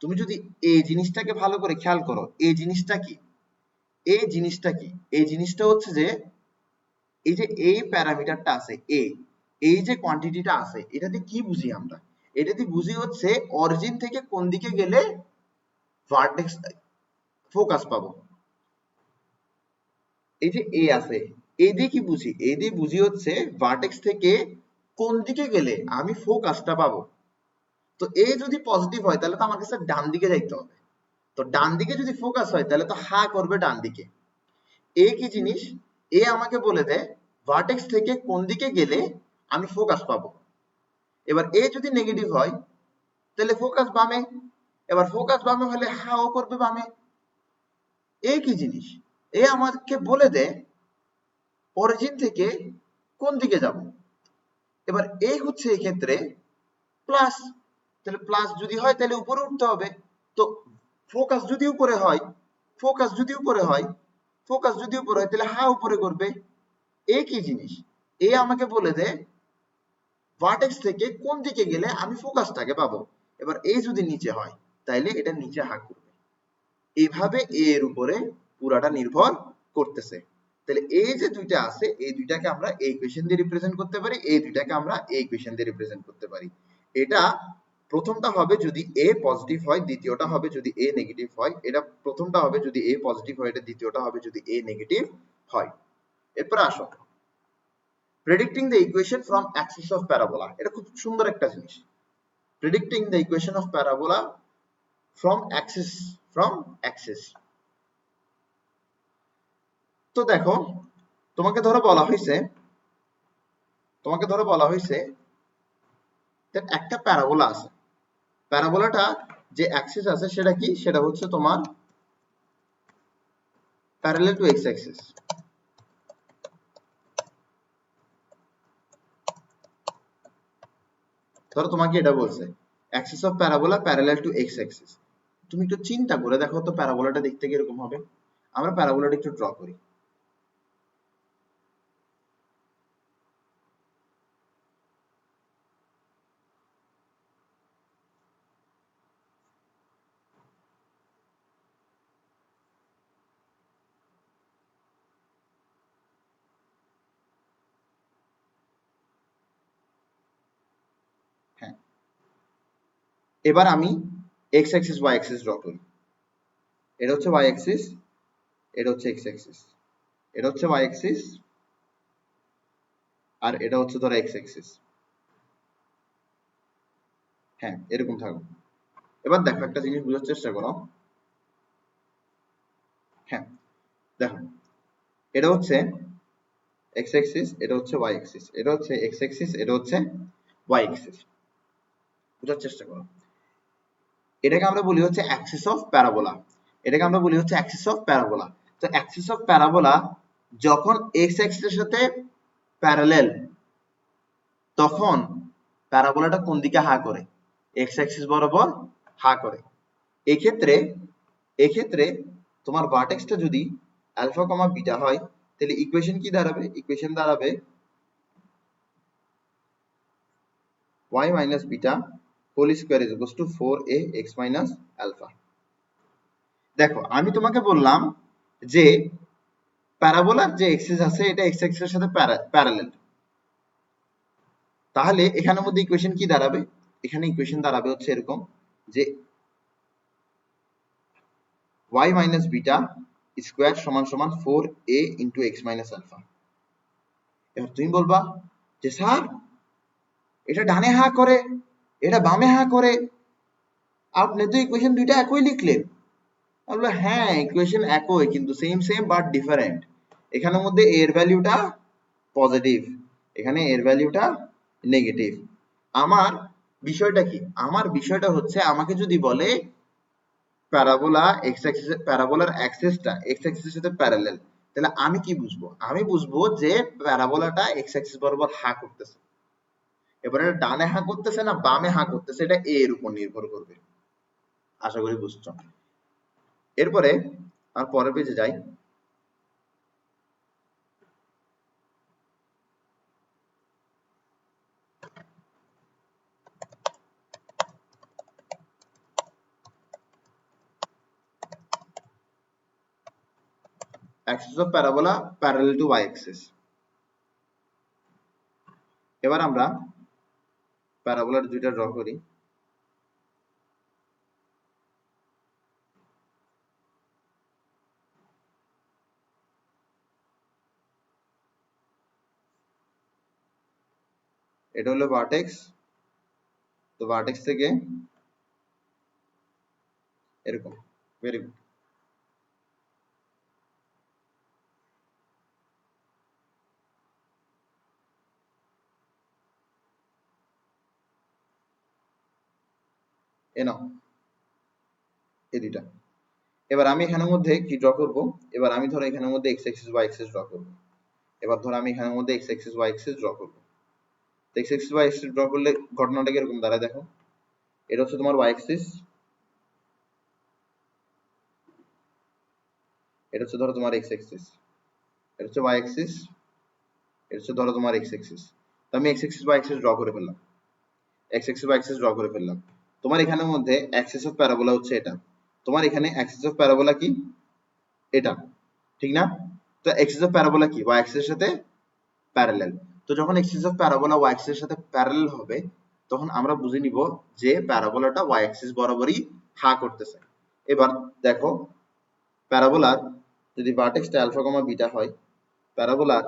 তুমি যদি এই জিনিসটাকে ভালো করে খেয়াল করো, এই জিনিসটা কি? এই জিনিসটা কি? এই জিনিসটা হচ্ছে যে এই যে এই প্যারামিটারটা আছে এ, এই যে কোয়ান্টিটিটা আছে, এটাতে কি বুঝি আমরা? এটাতে বুঝি হচ্ছে অরিজিন থেকে কোন দিকে গেলে ভার্টেক্স ফোকাস পাবো। এই যে এ আছে, এই দিয়ে কি বুঝি? এই দিয়ে বুঝি হচ্ছে ভার্টেক্স থেকে কোন দিকে গেলে আমি ফোকাসটা পাবো। তো এ যদি পজিটিভ হয় তাহলে তো আমার কাছে ডান দিকে যাইতে হবে। তো ডান দিকে যদি ফোকাস হয় তাহলে তো হা করবে ডান দিকে। এ কি জিনিস? এ আমাকে বলে দেয় ভার্টেক্স থেকে কোন দিকে গেলে আমি ফোকাস পাবো। এবার এ যদি নেগেটিভ হয় তাহলে ফোকাস বামে, এবার ফোকাস বামে হলে হাও করবে বামে। এ কি জিনিস? এ আমাকে বলে দেয় অরিজিন থেকে কোন দিকে যাব। এবার এ হচ্ছে এই ক্ষেত্রে প্লাস, তাহলে প্লাস যদি হয় তাহলে উপরে উঠতে হবে। তো ফোকাস যদি উপরে হয়, ফোকাস যদি উপরে হয়, ফোকাস যদি উপরে হয় তাহলে হা উপরে করবে। এ কি জিনিস? এ আমাকে বলে দেয় ভার্টেক্স থেকে কোন দিকে গেলে আমি ফোকাসটাকে পাবো। এবার এ যদি নিচে হয় তাইলে এটা নিচে হা করবে। এইভাবে এর উপরে পুরাটা নির্ভর করতেছে। তাহলে এই যে দুইটা আছে, এই দুইটাকে আমরা এই ইকুয়েশন দিয়ে রিপ্রেজেন্ট করতে পারি, এই দুইটাকে আমরা এই ইকুয়েশন দিয়ে রিপ্রেজেন্ট করতে পারি। এটা প্রথমটা হবে যদি এ পজিটিভ হয়, দ্বিতীয়টা হবে যদি এ নেগেটিভ হয়। এটা প্রথমটা হবে যদি এ পজিটিভ হয়, এটা দ্বিতীয়টা হবে যদি এ নেগেটিভ হয়। এরপর আসো predicting the equation from Axis of parabola. এটা খুব সুন্দর একটা জিনিস। Predicting the equation of parabola from axis. তো দেখো, তোমাকে ধরো বলা হয়েছে একটা প্যারাবোলা আছে, প্যারাবোলাটা যে অ্যাক্সিস আছে সেটা কি, সেটা হচ্ছে তোমার প্যারালাল টু এক্স অ্যাক্সিস। ধরো তোমাকে এটা বলছে Axis of parabola parallel to X Axis. তুমি একটু চিন্তা করে দেখো তো প্যারাবোলাটা দেখতে কিরকম হবে। আমরা প্যারাবোলাটা একটু ড্র করি। হ্যাঁ, এবার আমি X axis Y axis draw করি। এটা হচ্ছে ওয়াই অ্যাক্সিস, এটা হচ্ছে এক্স অ্যাক্সিস, এটা হচ্ছে ওয়াই অ্যাক্সিস, আর এটা হচ্ছে ধরো এক্স অ্যাক্সিস। হ্যাঁ, এরকম থাকবে। এবার দেখো একটা জিনিস বোঝার চেষ্টা করো। হ্যাঁ, দেখো এটা হচ্ছে এক্স অ্যাক্সিস, এটা হচ্ছে ওয়াই অ্যাক্সিস, এটা হচ্ছে এক্স অ্যাক্সিস, এটা হচ্ছে ওয়াই অ্যাক্সিস। বোঝার চেষ্টা করো। এটাকে আমরা বলি হচ্ছে অ্যাক্সিস অফ প্যারাবোলা। এটাকে আমরা বলি হচ্ছে অ্যাক্সিস অফ প্যারাবোলা। তো অ্যাক্সিস অফ প্যারাবোলা যখন এক্স অ্যাক্সিসের সাথে প্যারালাল, তখন প্যারাবোলাটা কোন দিকে হা করে? এক্স অ্যাক্সিস বরাবর হা করে। এক্ষেত্রে এক্ষেত্রে তোমার ভার্টেক্সটা যদি আলফা কমা বিটা হয়, তাহলে ইকুয়েশন কি দাঁড়াবে? ইকুয়েশন দাঁড়াবে y minus beta whole square is equals to 4ax minus alpha. দেখো আমি তোমাকে বললাম যে প্যারাবোলার যে এক্সিস আছে এটা এক্স অ্যাক্সিসের সাথে প্যারালাল। তাহলে এখানের মধ্যে ইকুয়েশন কি দাঁড়াবে? এখানে ইকুয়েশন দাঁড়াবে হচ্ছে এরকম যে y minus beta স্কয়ার সমান সমান 4a into x minus alpha। এবার তুমি বলবা যে স্যার এটা ডানে হা করে, এটা বামে হা করে, আপনি তো ইকুয়েশন দুইটা একই লিখলেন। আমি বললাম হ্যাঁ, ইকুয়েশন একই কিন্তু সেম সেম বাট ডিফারেন্ট। এখানের মধ্যে এর ভ্যালুটা পজিটিভ, এখানে এর ভ্যালুটা নেগেটিভ। আমার বিষয়টা কি? আমার বিষয়টা হচ্ছে আমাকে যদি বলে প্যারাবোলা এক্স অ্যাক্সিস, প্যারাবোলার অ্যাক্সিসটা এক্স অ্যাক্সিসের সাথে প্যারালাল, তাহলে আমি কি বুঝবো? আমি বুঝবো যে প্যারাবোলাটা এক্স অ্যাক্সিস বরাবর হা করতেছে। এবার এটা ডানে হা করতেছে না বামে হা করতেছে, এটা এ এর উপর নির্ভর করবে। আশা করি বুঝছো। এরপরে আর পরের পেজে যাই। axis of parabola parallel to y axis। এবার আমরা প্যারাবোলার দুইটা ড্র করি। এটা হলো ভার্টেক্স, তো ভার্টেক্স থেকে এরকম, ভেরি গুড। এ নাও এই দুইটা। এবার আমি এখানের মধ্যে কি ড্র করব? এবার আমি ধরো এখানের মধ্যে X axis Y axis draw করব। এবার ধরো আমি এখানের মধ্যে X axis Y axis draw করব। তো X axis Y axis draw করলে ঘটনাটা কিরকম দাঁড়ায় দেখো। এটা হচ্ছে তোমার ওয়াই অ্যাক্সিস, এটা হচ্ছে ধরো তোমার এক্স অ্যাক্সিস, এটা হচ্ছে ওয়াই অ্যাক্সিস, এটা হচ্ছে ধরো তোমার এক্স অ্যাক্সিস। তো আমি X axis Y axis draw করে ফেললাম, X axis Y axis draw করে ফেললাম। তোমার এখানের মধ্যে অ্যাক্সিস অফ প্যারাবোলা হচ্ছে এটা, তোমার এখানে অ্যাক্সিস অফ প্যারাবোলা কি? এটা, ঠিক না? তো অ্যাক্সিস অফ প্যারাবোলা কি? ওয়াই অ্যাক্সিসের সাথে প্যারালাল। তো যখন অ্যাক্সিস অফ প্যারাবোলা ওয়াই অ্যাক্সিসের সাথে প্যারালাল হবে, তখন আমরা বুঝে নিব যে প্যারাবোলাটা ওয়াই অ্যাক্সিস বরাবরই হা করতেছে। এবার দেখো প্যারাবোলার যদি ভার্টেক্সটা আলফা কমা বিটা হয়, প্যারাবোলার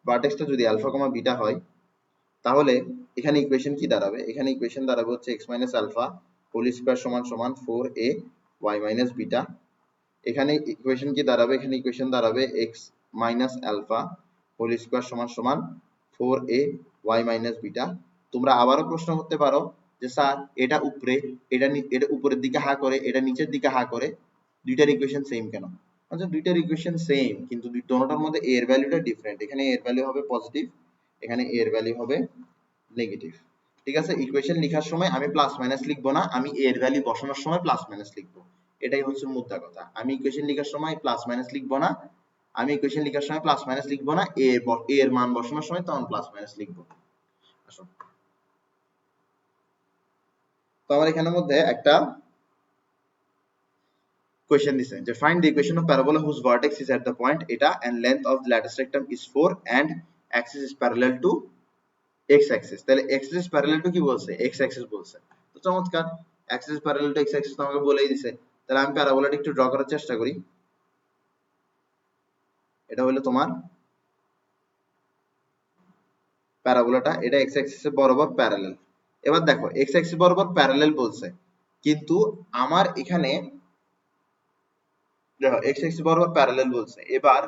ভার্টেক্সটা যদি আলফা কমা বিটা হয়, তাহলে এখানে ইকুয়েশন কি দাঁড়াবে? এখানে ইকুয়েশন দাঁড়াবে হচ্ছে x minus alpha whole square সমান সমান 4a y মাইনাস বিটা। এখানে ইকুয়েশন কি দাঁড়াবে? এখানে ইকুয়েশন দাঁড়াবে x minus alpha whole square সমান সমান 4a y মাইনাস বিটা। তোমরা আবারও প্রশ্ন করতে পারো যে স্যার এটা উপরে, এটা উপরের দিকে হা করে, এটা নিচের দিকে হা করে, দুইটার ইকুয়েশন সেম কেন? আচ্ছা, দুইটার ইকুয়েশন সেম, কিন্তু দুটোটার মধ্যে a এর ভ্যালুটা ডিফারেন্ট। এখানে a এর ভ্যালু হবে পজিটিভ, এখানে a এর ভ্যালু হবে নেগেটিভ। ঠিক আছে, ইকুয়েশন লেখার সময় আমি প্লাস মাইনাস লিখবো না, আমি a এর ভ্যালু বসানোর সময় প্লাস মাইনাস লিখবো। এটাই হচ্ছে মুদ্রা কথা। আমি ইকুয়েশন লেখার সময় প্লাস মাইনাস লিখবো না, আমি ইকুয়েশন লেখার সময় প্লাস মাইনাস লিখবো না, a এর মান বসানোর সময় তখন প্লাস মাইনাস লিখবো। আসো, তো আমার এখানের মধ্যে একটা কোয়েশ্চেন দিছে যে find the equation of parabola whose vertex is at the point এটা and length of the latus rectum is 4 and axis is parallel to X axis. তাহলে এক্স ইজ প্যারালাল টু কি বলছে? এক্স অ্যাক্সিস বলছে। তো চমৎকার, X is parallel to X axis তো আমাকে বলেই দিছে। তাহলে আমি প্যারাবোলাটা একটু ড্র করার চেষ্টা করি। এটা হলো তোমার প্যারাবোলাটা, এটা এক্স অ্যাক্সিসের বরাবর প্যারালাল। এবার দেখো এক্স অ্যাক্সিস বরাবর প্যারালাল বলছে, কিন্তু আমার এখানে দেখো এক্স অ্যাক্সিস বরাবর প্যারালাল বলছে। এবার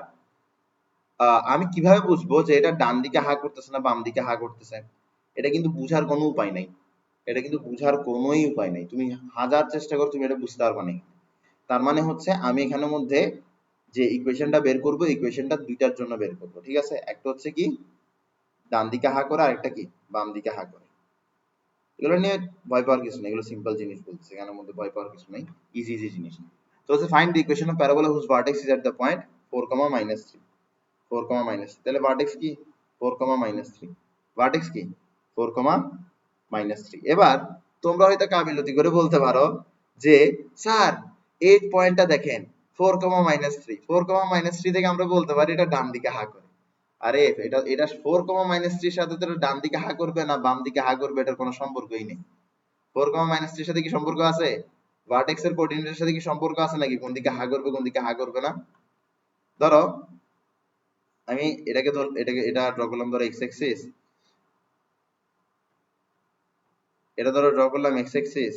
আমি কিভাবে বুঝবো যে এটা ডান দিকে হা করতেছে না বাম দিকে হা করতেছে? এটা কিন্তু বুঝার কোনো উপায় নাই, এটা কিন্তু বুঝার কোনোই উপায় নাই। তুমি হাজার চেষ্টা করো তুমি এটা বুঝতে পারবা না। তার মানে হচ্ছে আমি এখানের মধ্যে যে ইকুয়েশনটা বের করব, ইকুয়েশনটা দুইটার জন্য বের করব। ঠিক আছে, একটা হচ্ছে কি ডান দিকে হা করে, আরেকটা কি বাম দিকে হা করে। এগুলো নিয়ে ভয় পাওয়ার কিছু নেই, এগুলো সিম্পল জিনিস বলছে, এখানের মধ্যে ভয় পাওয়ার কিছু নেই, ইজি ইজি জিনিস। তো হচ্ছে find the equation of parabola whose vertex is at the point 4, -3। 4, -3, তাহলে ভার্টেক্স কি 4, -3, ভার্টেক্স কি 4, -3। এবার তোমরা হয়তো কাবিলতি করে বলতে পারো যে স্যার এই পয়েন্টটা দেখেন 4, -3, 4, -3 থেকে আমরা বলতে পারি এটা ডান দিকে হা করে। আরে এটা 4, -3 সাথে তো ডান দিকে হা করবে না বাম দিকে হা করবে, এটার কোনো সম্পর্কই নেই। 4, -3 সাথে কি সম্পর্ক আছে? ভার্টেক্স এর কোঅর্ডিনেটের সাথে কি সম্পর্ক আছে নাকি কোন দিকে হা করবে কোন দিকে হা করবে না? ধরো আমি এটা ড্র করলাম, ধরো এক্স অ্যাক্সিস, এটা ধরো ড্র করলাম এক্স অ্যাক্সিস।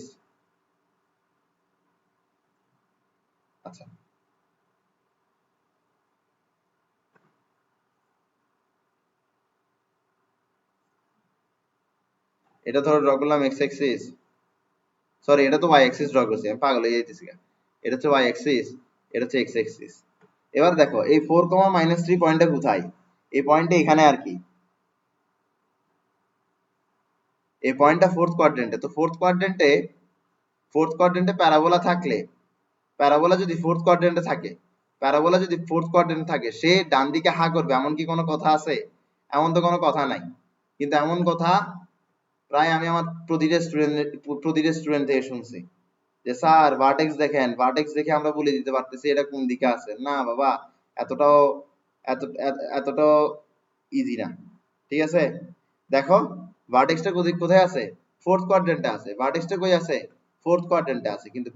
আচ্ছা, এটা ধরো ড্র করলাম এক্স অ্যাক্সিস, সরি এটা তো ওয়াই অ্যাক্সিস ড্র করছি, আমি পাগল হয়ে যাইতেছি। এটা হচ্ছে ওয়াই অ্যাক্সিস, এটা হচ্ছে এক্স অ্যাক্সিস। এবার দেখো এই 4, -3 পয়েন্টটা কোথায়? এই পয়েন্টটা এখানে আর কি, এই পয়েন্টটা ফোর্থ কোয়াড্রেন্টে। তো ফোর্থ কোয়াড্রেন্টে প্যারাবোলা থাকলে, প্যারাবোলা যদি ফোর্থ কোয়াড্রেন্টে থাকে, প্যারাবোলা যদি ফোর্থ কোয়াড্রেন্টে থাকে, সে ডান দিকে হা করবে এমন কি কোনো কথা আছে? এমন তো কোনো কথা নাই। কিন্তু এমন কথা প্রায় আমি আমার প্রতিটা স্টুডেন্ট থেকে শুনছি যে স্যার ভার্টেক্স দেখেন, ভার্টেক্স দেখে আমরা বলে দিতে পারতেছি এটা কোন দিকে আছে। না বাবা, এতটাও এতটাও ইজি না। ঠিক আছে, দেখো ভার্টেক্সটা কোথায় আছে? ফোর্থ কোয়াড্রেন্টে আছে। ভার্টেক্সটা কই আছে? ফোর্থ কোয়াড্রেন্টে আছে, কিন্তু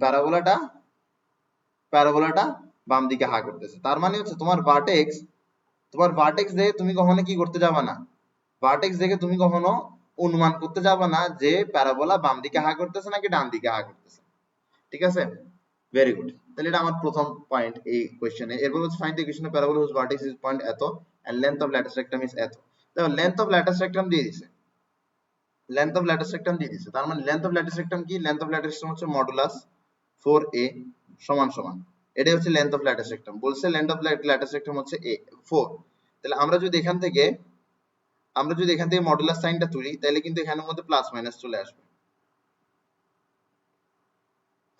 প্যারাবোলাটা বাম দিকে হা করতেছে। তার মানে হচ্ছে তোমার ভার্টেক্স দেখে তুমি কখনো কি করতে যাবে না, ভার্টেক্স দেখে তুমি কখনো অনুমান করতে যাবে না যে প্যারাবোলা বাম দিকে হা করতেছে নাকি ডান দিকে হা করতেছে। ঠিক আছে, ভেরি গুড। তাহলে এটা আমার প্রথম পয়েন্ট এই কোশ্চেনে। এরপর হচ্ছে find the equation of parabola whose vertex is point এত and length of latus rectum is এত। দেখো লেন্থ অফ ল্যাটিস রেক্টাম দিয়ে দিছে, লেন্থ অফ ল্যাটিস রেক্টাম দিয়ে দিছে। তার মানে লেন্থ অফ ল্যাটিস রেক্টাম কি? লেন্থ অফ ল্যাটিস রেক্টাম হচ্ছে মডুলাস 4a সমান সমান, এটাই হচ্ছে লেন্থ অফ ল্যাটিস রেক্টাম। বলছে লেন্থ অফ ল্যাটিস রেক্টাম হচ্ছে 4। তাহলে আমরা যদি এখান থেকে মডুলাস সাইনটা তুলি, তাহলে কিন্তু এখানের মধ্যে প্লাস মাইনাস চলে আসবে।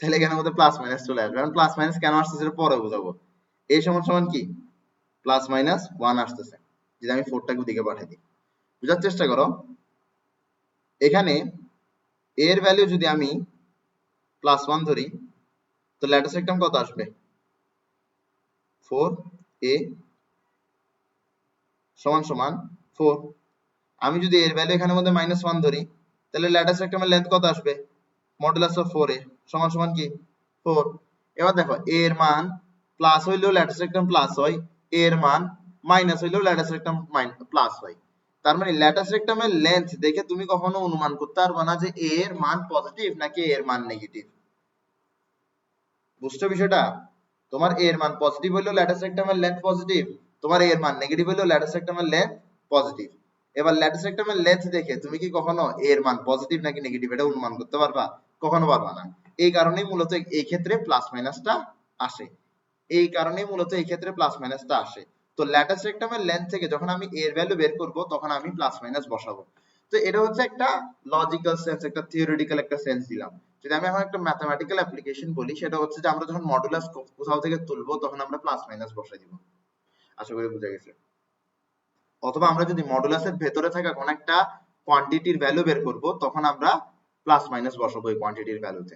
তাহলে এখানের মধ্যে প্লাস মাইনাস চলে আসবে। এখন প্লাস মাইনাস কেন আসছে সেটা পরে বোঝাবো। a সমান সমান কি প্লাস মাইনাস 1 আসতেছে, যদি আমি 4টাকে ওদিকে পাঠিয়ে দিই। বুঝার চেষ্টা করো, এখানে এর ভ্যালু যদি আমি +1 ধরি, তো ল্যাটিস রেক্টাম কত আসবে? 4a সমান সমান 4। আমি যদি এর ভ্যালু এখানের মধ্যে -1 ধরি, তাহলে ল্যাটিস রেক্টামের লেন্থ কত আসবে? মডুলাস অফ 4a সমান সমান কি 4। এবার দেখো a এর মান প্লাস হইলেও ল্যাটিস রেক্টাম প্লাস হয়, a এর মান মাইনাস হইলেও ল্যাটিস রেক্টাম প্লাস হয়। তার মানে ল্যাটিস রেক্টামের লেন্থ দেখে তুমি কখনো অনুমান করতে পারবে না যে a এর মান পজিটিভ নাকি a এর মান নেগেটিভ। বুঝছো বিষয়টা? তোমার a এর মান পজিটিভ হইলেও ল্যাটিস রেক্টামের লেন্থ পজিটিভ, তোমার এর মান নেগেটিভ হলেও ল্যাটিস রেক্টামের লেন্থ পজিটিভ। এবার ল্যাটিস রেক্টামের লেন্থ দেখে তুমি কি কখনো এর মান পজিটিভ নাকি নেগেটিভ এটা অনুমান করতে পারবা? কখনো পারবা না। এই কারণেই মূলত এই ক্ষেত্রে প্লাস মাইনাসটা আসে। এই কারণেই মূলত এই ক্ষেত্রে প্লাস মাইনাসটা আসে। তো ল্যাটিস রেক্টামের লেন্থ থেকে যখন আমি এর ভ্যালু বের করব তখন আমি প্লাস মাইনাস বসাবো। তো এটা হচ্ছে একটা লজিক্যাল সেন্স, একটা থিওরিটিক্যাল একটা সেন্স দিলাম। যদি আমি এখন একটা ম্যাথমেটিক্যাল অ্যাপ্লিকেশন বলি, সেটা হচ্ছে যে আমরা যখন মডুলাস কোথাও থেকে তুলবো তখন আমরা প্লাস মাইনাস বসাই দিব। আশা করি বুঝা গেছে। অথবা আমরা যদি মডুলাসের ভেতরে থাকা কোন একটা কোয়ান্টিটির ভ্যালু বের করব তখন আমরা প্লাস মাইনাস বসাবো এই কোয়ান্টিটির ভ্যালুতে।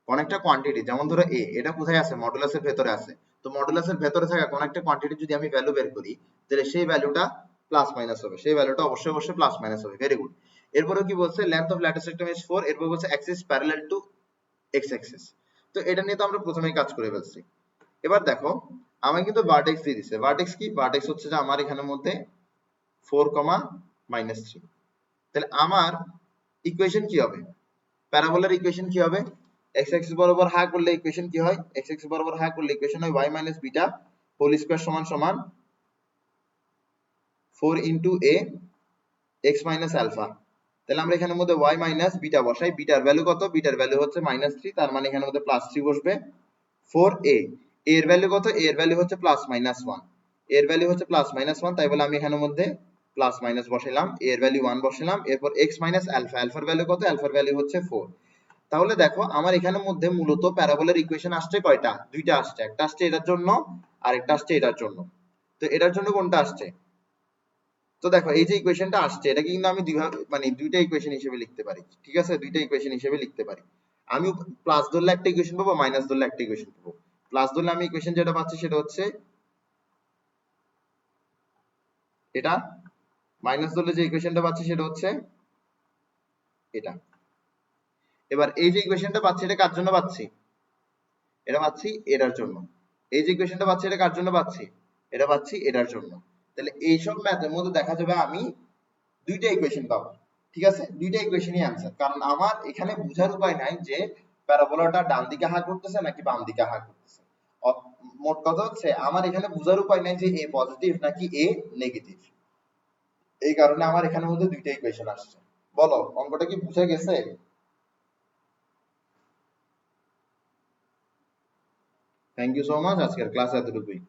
কোন একটা কোয়ান্টিটি যেমন ধরো a, এটা কোথায় আছে? মডুলাসের ভেতরে আছে। তো মডুলাসের ভেতরে থাকা কোন একটা কোয়ান্টিটি যদি আমি ভ্যালু বের করি তাহলে সেই ভ্যালুটা প্লাস মাইনাস হবে, সেই ভ্যালুটা অবশ্যই অবশ্যই প্লাস মাইনাস হবে। Very good. এরপরে কি বলছে? Length of latus rectum is 4। এরপর বলছে Axis parallel to x Axis. তো এটা নিয়ে তো আমরা প্রথমেই কাজ করে ফেলছি। এবার দেখো আমাকে কিন্তু ভার্টেক্স দিয়ে দিছে। ভার্টেক্স কি? ভার্টেক্স হচ্ছে যে আমার এখানের মধ্যে 4, -3। তাহলে আমার ইকুয়েশন কি হবে? প্যারাবোলার ইকুয়েশন কি হবে? x অ্যাক্সিস বরাবর হা করলে ইকুয়েশন কি হয়? x অ্যাক্সিস বরাবর হা করলে ইকুয়েশন হয় y - বিটা হোল স্কয়ার সমান সমান 4 a x - আলফা। তাহলে আমরা এখানের মধ্যে y - বিটা বসাই। বিটার ভ্যালু কত? বিটার ভ্যালু হচ্ছে -3, তার মানে এখানের মধ্যে +3 বসবে। 4a এর ভ্যালু কত? এর ভ্যালু হচ্ছে +-1, এর ভ্যালু হচ্ছে +-1, তাই বলে আমি এখানের মধ্যে প্লাস মাইনাস বসাইলাম, এর ভ্যালু 1 বসাইলাম। এরপর x - আলফা, আলফার ভ্যালু কত? আলফার ভ্যালু হচ্ছে 4। তাহলে দেখো আমার এখানের মধ্যে মূলত প্যারাবোলার ইকুয়েশন আসছে কয়টা? দুইটা আসছে। একটা আসছে এটার জন্য আর একটা আসছে এটার জন্য। তো এটার জন্য কোনটা আসছে? তো দেখো এই যে ইকুয়েশনটা আসছে এটাকে কিন্তু আমি দুইটা ইকুয়েশন হিসেবে লিখতে পারি। ঠিক আছে, দুইটা ইকুয়েশন হিসেবে লিখতে পারি। আমি প্লাস ধরলে একটা ইকুয়েশন পাবো, মাইনাস ধরলে একটা ইকুয়েশন পাবো। প্লাস ধরলে আমি ইকুয়েশন যেটা পাচ্ছি সেটা হচ্ছে এটা, মাইনাস ধরলে যে ইকুয়েশনটা পাচ্ছি সেটা হচ্ছে এটা। এবার এই যে ইকুয়েশনটা পাচ্ছি এটা কার জন্য পাচ্ছি? এটা পাচ্ছি এটার জন্য। এই যে ইকুয়েশনটা পাচ্ছি এটা কার জন্য পাচ্ছি? এটা পাচ্ছি এটার জন্য। তাহলে এইসব ম্যাথের মধ্যে দেখা যাবে আমি দুইটা ইকুয়েশন পাবো। ঠিক আছে, দুইটা ইকুয়েশনই आंसर। কারণ আমার এখানে বোঝার উপায় নাই যে প্যারাবোলাটা ডান দিকে হা করতেছে নাকি বাম দিকে হা করতেছে। মোট কথা হচ্ছে আমার এখানে বোঝার উপায় নাই যে a পজিটিভ নাকি a নেগেটিভ। এই কারণে আমার এখানের মধ্যে দুইটা ইকুয়েশন আসছে। বলো অঙ্কটা কি বুঝে গেছে? Thank you so much. আজকের ক্লাস এতটুকুই।